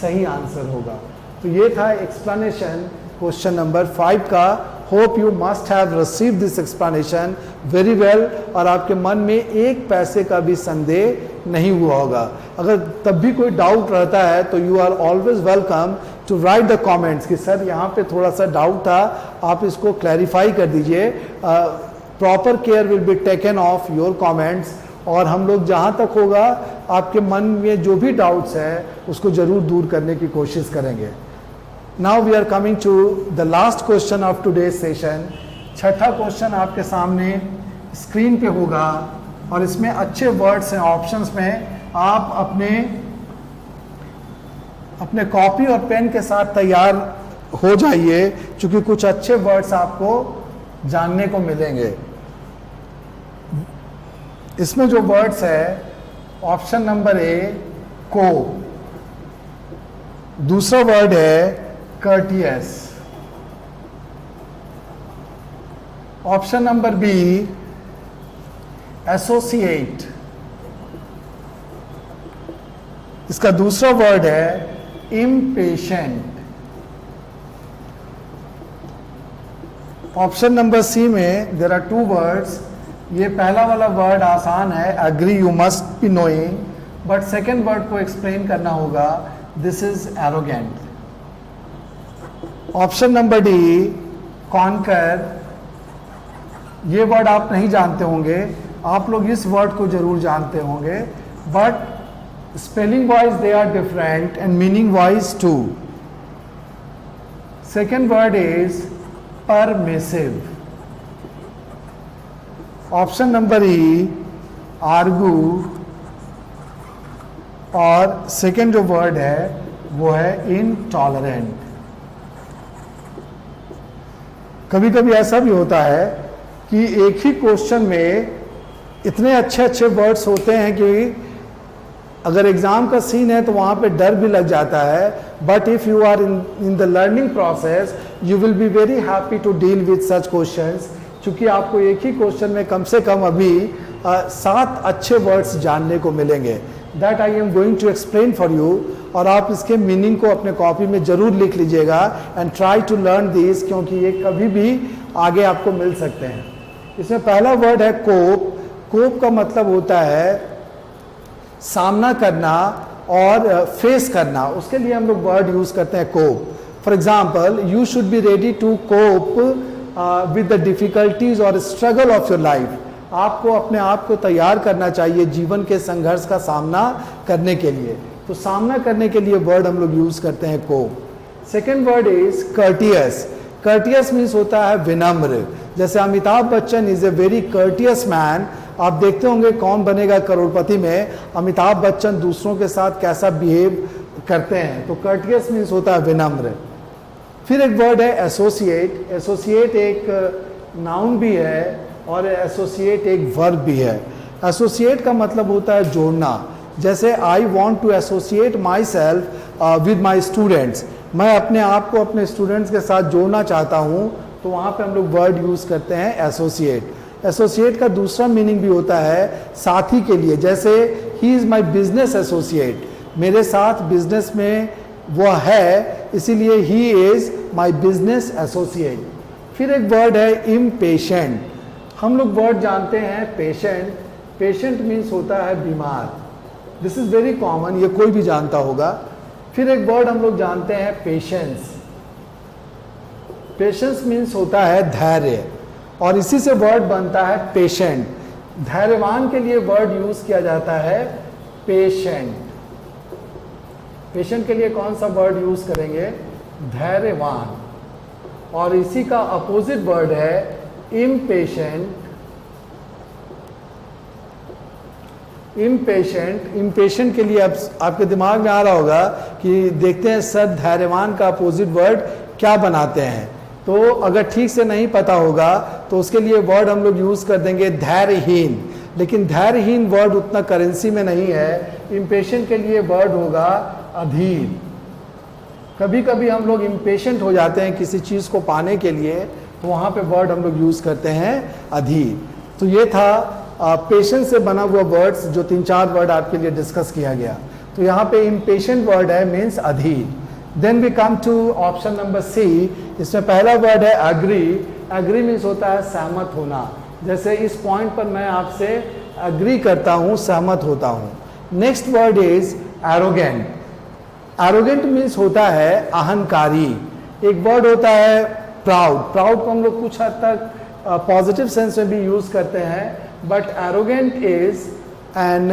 सही आंसर होगा। तो ये था एक्सप्लेनेशन क्वेश्चन नंबर 5 का। Hope you must have receive this explanation very well, और आपके मन में एक पैसे का भी संदेह नहीं हुआ होगा। अगर तब भी कोई डाउट रहता है तो you are always welcome to write the comments कि सर यहाँ पे थोड़ा सा डाउट था, आप इसको क्लैरिफाई कर दीजिए। Proper care will be taken of your comments, और हम लोग जहाँ तक होगा आपके मन में जो भी डाउट्स है उसको ज़रूर दूर करने की कोशिश करेंगे। Now we are coming to the last question of today session. छठा क्वेश्चन आपके सामने स्क्रीन पे होगा और इसमें अच्छे वर्ड्स हैं ऑप्शंस में। आप अपने कॉपी और पेन के साथ तैयार हो जाइए, क्योंकि कुछ अच्छे वर्ड्स आपको जानने को मिलेंगे। इसमें जो वर्ड्स है, ऑप्शन नंबर ए को, दूसरा वर्ड है courteous, option number B associate, इसका दूसरा वर्ड है इम्पेशेंट। ऑप्शन नंबर सी में देयर आर टू वर्ड्स। ये पहला वाला वर्ड आसान है, agree, you must be knowing, but second word को एक्सप्लेन करना होगा, this is arrogant. Option number D concur, ये वर्ड आप नहीं जानते होंगे, आप लोग इस वर्ड को जरूर जानते होंगे, but spelling wise they are different and meaning wise too. Second word is permissive. Option number E argue, और सेकेंड जो वर्ड है वो है इनटॉलरेंट। कभी कभी ऐसा भी होता है कि एक ही क्वेश्चन में इतने अच्छे अच्छे वर्ड्स होते हैं कि अगर एग्जाम का सीन है तो वहाँ पे डर भी लग जाता है, but if you are in the learning process you will be very happy to deal with such questions, क्योंकि आपको एक ही क्वेश्चन में कम से कम अभी 7 अच्छे वर्ड्स जानने को मिलेंगे। That I am going to explain for you, और आप इसके मीनिंग को अपने कॉपी में जरूर लिख लीजिएगा and try to learn this, क्योंकि ये कभी भी आगे आपको मिल सकते हैं। इसमें पहला वर्ड है कोप। कोप का मतलब होता है सामना करना और फेस करना, उसके लिए हम लोग वर्ड यूज करते हैं cope. For example, you should be ready to cope with the difficulties और स्ट्रगल ऑफ योर लाइफ। आपको अपने आप को तैयार करना चाहिए जीवन के संघर्ष का सामना करने के लिए। तो सामना करने के लिए वर्ड हम लोग यूज करते हैं cope. Second word is courteous. Courteous means होता है विनम्र। जैसे Amitabh Bachchan is a very courteous man. आप देखते होंगे कौन बनेगा करोड़पति में, अमिताभ बच्चन दूसरों के साथ कैसा बिहेव करते हैं। तो कर्टियस मीन्स होता है विनम्र। फिर एक वर्ड है एसोसिएट। एसोसिएट एक नाउन भी है और एसोसिएट एक वर्ब भी है। एसोसिएट का मतलब होता है जोड़ना। जैसे I want to associate myself with my students, मैं अपने आप को अपने स्टूडेंट्स के साथ जोड़ना चाहता हूँ, तो वहाँ पे हम लोग वर्ड यूज़ करते हैं एसोसिएट। एसोसिएट का दूसरा मीनिंग भी होता है साथी के लिए। जैसे he is my business associate, मेरे साथ बिजनेस में वो है, इसीलिए he is my business associate. फिर एक वर्ड है इम्पेशेंट। हम लोग वर्ड जानते हैं पेशेंट। पेशेंट मीन्स होता है बीमार। दिस इज वेरी कॉमन, ये कोई भी जानता होगा। फिर एक वर्ड हम लोग जानते हैं पेशेंस। पेशेंस मीन्स होता है धैर्य, और इसी से वर्ड बनता है पेशेंट। धैर्यवान के लिए वर्ड यूज किया जाता है पेशेंट। पेशेंट के लिए कौन सा वर्ड यूज करेंगे? धैर्यवान। और इसी का अपोजिट वर्ड है इम्पेशेंट। इम्पेशेंट, इम्पेशेंट के लिए आपके दिमाग में आ रहा होगा कि देखते हैं सर धैर्यवान का अपोजिट वर्ड क्या बनाते हैं। तो अगर ठीक से नहीं पता होगा तो उसके लिए वर्ड हम लोग यूज कर देंगे धैर्यहीन। लेकिन धैर्यहीन वर्ड उतना करेंसी में नहीं है। इम्पेशेंट के लिए वर्ड होगा अधीर। कभी कभी हम लोग इम्पेशेंट हो जाते हैं किसी चीज़ को पाने के लिए, तो वहाँ पे वर्ड हम लोग यूज़ करते हैं अधीर। तो ये था पेशेंस से बना हुआ वर्ड्स, जो 3-4 वर्ड आपके लिए डिस्कस किया गया। तो यहाँ पे इम्पेशेंट वर्ड है मीन्स अधीर। Then we come to option number C. इसमें पहला वर्ड है एग्री। एग्री मीन्स होता है सहमत होना। जैसे इस पॉइंट पर मैं आपसे एग्री करता हूँ, सहमत होता हूँ। Next word is arrogant. Arrogant means होता है अहंकारी। एक वर्ड होता है प्राउड। प्राउड को हम लोग कुछ हद तक पॉजिटिव सेंस में भी यूज करते हैं, but arrogant is an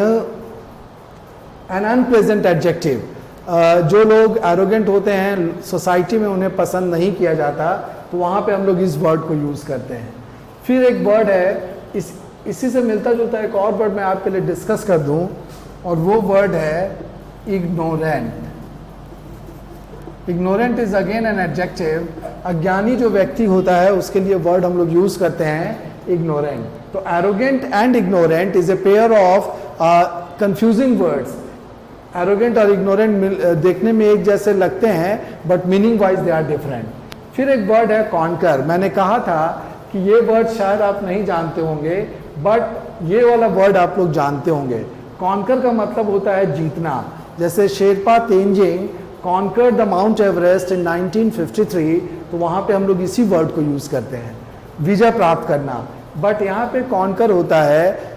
unpleasant adjective. जो लोग एरोगेंट होते हैं सोसाइटी में उन्हें पसंद नहीं किया जाता, तो वहाँ पे हम लोग इस वर्ड को यूज़ करते हैं। फिर एक वर्ड है, इसी से मिलता जुलता एक और वर्ड मैं आपके लिए डिस्कस कर दूं, और वो वर्ड है ignorant. Ignorant is again an adjective. अज्ञानी जो व्यक्ति होता है उसके लिए वर्ड हम लोग यूज करते हैं इग्नोरेंट। तो arrogant and ignorant is a pair of confusing words. Arrogant और इग्नोरेंट देखने में एक जैसे लगते हैं, but meaning wise they are different. फिर एक वर्ड है कॉन्कर। मैंने कहा था कि ये वर्ड शायद आप नहीं जानते होंगे, बट ये वाला वर्ड आप लोग जानते होंगे। कॉन्कर का मतलब होता है जीतना। जैसे Sherpa Tenzing conquer the Mount Everest in 1953, तो वहाँ पे हम लोग इसी वर्ड को यूज़ करते हैं, विजय प्राप्त करना। बट यहाँ पे कॉन्कर होता है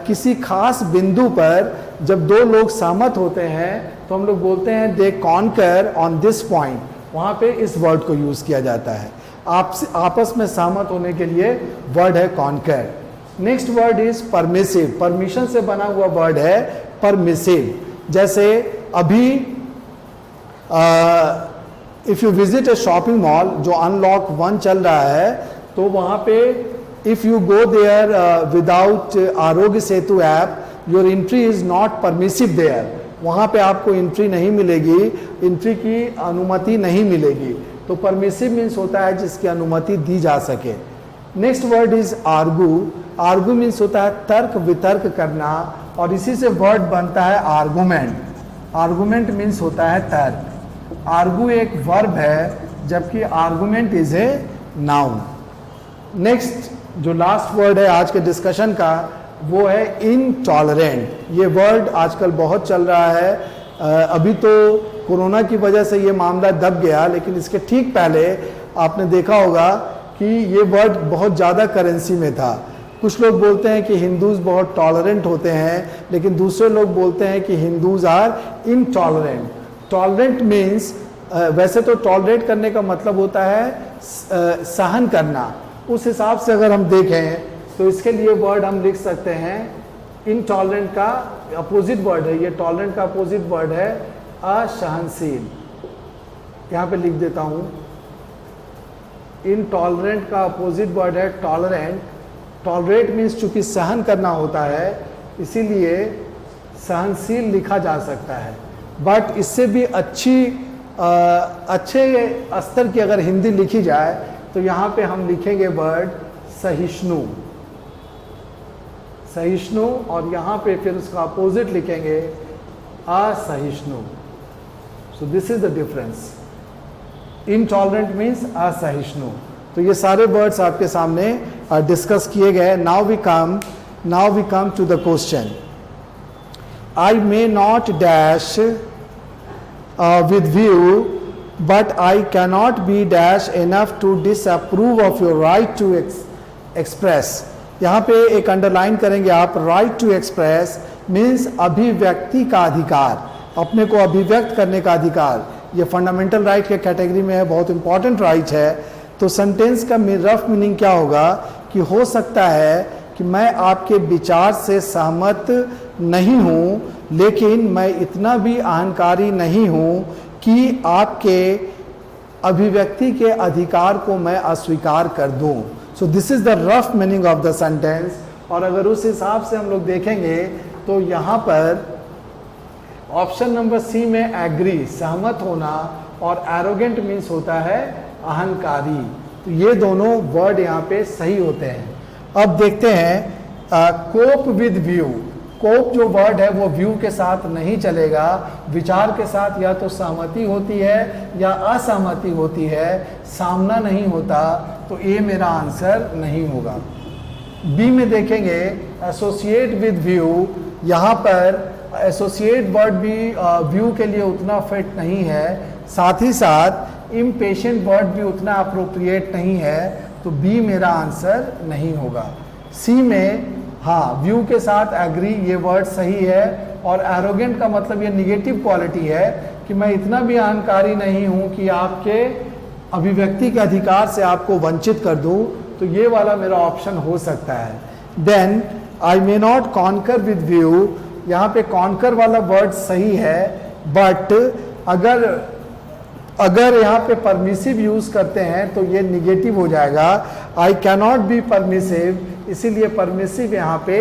किसी खास बिंदु पर जब दो लोग सहमत होते हैं तो हम लोग बोलते हैं दे कॉन्कर ऑन दिस पॉइंट। वहाँ पे इस वर्ड को यूज़ किया जाता है आपस में सहमत होने के लिए। वर्ड है conquer. Next word is permissive. Permission से बना हुआ वर्ड है परमिसिव। जैसे अभी if you visit a shopping mall जो अनलॉक 1 चल रहा है, तो वहाँ पे if you go there without Aarogya Setu app, your entry is not permissive there. वहाँ पे आपको एंट्री नहीं मिलेगी, एंट्री की अनुमति नहीं मिलेगी। तो परमिसिव मीन्स होता है जिसकी अनुमति दी जा सके। Next word is argue. Argue means होता है तर्क वितर्क करना, और इसी से वर्ड बनता है आर्गूमेंट। आर्गूमेंट मीन्स होता है तर्क। आर्गू एक वर्ब है, जबकि argument is a noun. Next जो लास्ट वर्ड है आज के डिस्कशन का, वो है इनटॉलरेंट। ये वर्ड आजकल बहुत चल रहा है। अभी तो कोरोना की वजह से ये मामला दब गया, लेकिन इसके ठीक पहले आपने देखा होगा कि ये वर्ड बहुत ज़्यादा करेंसी में था। कुछ लोग बोलते हैं कि हिंदूज़ बहुत टॉलरेंट होते हैं, लेकिन दूसरे लोग बोलते हैं कि Hindus are intolerant. Tolerant means वैसे तो टॉलरेट करने का मतलब होता है सहन करना। उस हिसाब से अगर हम देखें तो इसके लिए वर्ड हम लिख सकते हैं, इनटॉलरेंट का अपोजिट वर्ड है, ये टॉलरेंट का अपोजिट वर्ड है असहनशील। यहाँ पे लिख देता हूँ, इनटॉलरेंट का अपोजिट वर्ड है टॉलरेंट। टॉलरेट मीन्स चूंकि सहन करना होता है, इसीलिए सहनशील लिखा जा सकता है। बट इससे भी अच्छे स्तर की अगर हिंदी लिखी जाए तो यहाँ पे हम लिखेंगे वर्ड सहिष्णु। सहिष्णु, और यहाँ पे फिर उसका अपोजिट लिखेंगे असहिष्णु। So this is the difference. Intolerant means असहिष्णु। तो ये सारे वर्ड्स आपके सामने डिस्कस किए गए। Now we come to the question. I may not dash with view, but I cannot be dash enough to disapprove of your right to express. यहाँ पे एक अंडरलाइन करेंगे आप, right to express means अभिव्यक्ति का अधिकार, अपने को अभिव्यक्त करने का अधिकार। ये फंडामेंटल राइट के कैटेगरी में है, बहुत इंपॉर्टेंट राइट है। तो सेंटेंस का रफ मीनिंग क्या होगा कि हो सकता है कि मैं आपके विचार से सहमत नहीं हूँ, लेकिन मैं इतना भी अहंकारी नहीं हूँ कि आपके अभिव्यक्ति के अधिकार को मैं अस्वीकार कर दूँ। सो this is the rough meaning of the sentence. और अगर उस हिसाब से हम लोग देखेंगे तो यहाँ पर ऑप्शन नंबर सी में एग्री सहमत होना, और एरोगेंट मीन्स होता है अहंकारी। तो ये दोनों वर्ड यहाँ पे सही होते हैं। अब देखते हैं कोप विद व्यू। कोप जो वर्ड है वो व्यू के साथ नहीं चलेगा, विचार के साथ या तो सहमति होती है या असहमति होती है, सामना नहीं होता। तो ए मेरा आंसर नहीं होगा। बी में देखेंगे एसोसिएट विद व्यू। यहाँ पर एसोसिएट वर्ड भी व्यू के लिए उतना फिट नहीं है, साथ ही साथ इम्पेशेंट वर्ड भी उतना अप्रोप्रिएट नहीं है। तो बी मेरा आंसर नहीं होगा। सी में हाँ, व्यू के साथ एग्री ये वर्ड सही है, और एरोगेंट का मतलब ये निगेटिव क्वालिटी है कि मैं इतना भी अहंकारी नहीं हूँ कि आपके अभिव्यक्ति के अधिकार से आपको वंचित कर दूँ। तो ये वाला मेरा ऑप्शन हो सकता है। Then I may not concur with view, यहाँ पे कॉन्कर वाला वर्ड सही है, बट अगर यहाँ पे परमिसिव यूज करते हैं तो ये निगेटिव हो जाएगा, आई कैनॉट बी परमिसिव, इसीलिए परमिसिव यहाँ पे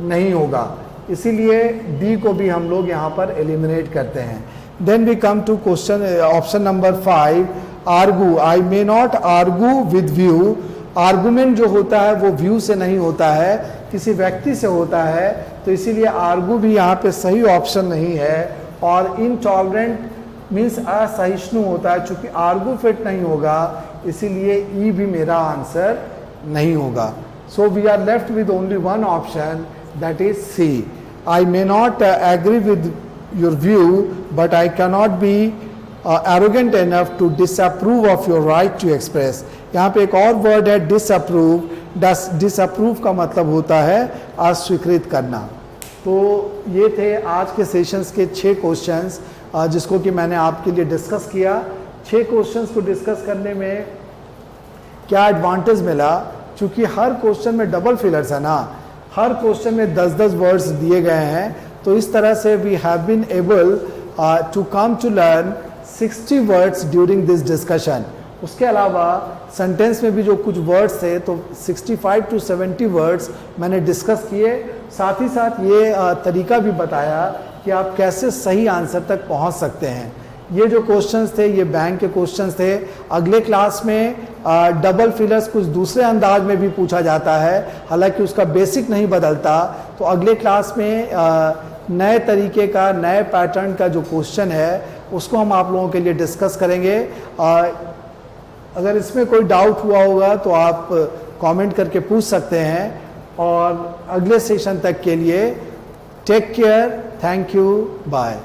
नहीं होगा, इसीलिए डी को भी हम लोग यहाँ पर एलिमिनेट करते हैं। Then we come to question option number 5, argue, I may not argue with view. Argument जो होता है वो व्यू से नहीं होता है, किसी व्यक्ति से होता है, तो इसीलिए आर्गू भी यहाँ पे सही ऑप्शन नहीं है। और इनटॉलरेंट मीन्स असहिष्णु होता है, चूंकि आर्गू फिट नहीं होगा इसीलिए ई भी मेरा आंसर नहीं होगा। So we are left with only one option, that is C, I may not agree with your view but I cannot be arrogant enough to disapprove of your right to express. यहाँ पे एक और word है disapprove. Disapprove का मतलब होता है अस्वीकृत करना। तो ये थे आज के सेशंस के 6 क्वेश्चंस जिसको कि मैंने आपके लिए डिस्कस किया। 6 क्वेश्चंस को डिस्कस करने में क्या एडवांटेज मिला, क्योंकि हर क्वेश्चन में डबल फिलर्स है ना, हर क्वेश्चन में 10-10 वर्ड्स दिए गए हैं, तो इस तरह से we have been able to come to learn 60 words during this discussion. उसके अलावा सेंटेंस में भी जो कुछ वर्ड्स थे तो 65 to 70 वर्ड्स मैंने डिस्कस किए। साथ ही साथ ये तरीका भी बताया कि आप कैसे सही आंसर तक पहुंच सकते हैं। ये जो क्वेश्चंस थे ये बैंक के क्वेश्चंस थे। अगले क्लास में डबल फिलर्स कुछ दूसरे अंदाज में भी पूछा जाता है, हालांकि उसका बेसिक नहीं बदलता। तो अगले क्लास में नए तरीके का, नए पैटर्न का जो क्वेश्चन है उसको हम आप लोगों के लिए डिस्कस करेंगे। अगर इसमें कोई डाउट हुआ होगा तो आप कमेंट करके पूछ सकते हैं। और अगले सेशन तक के लिए take care, thank you, bye.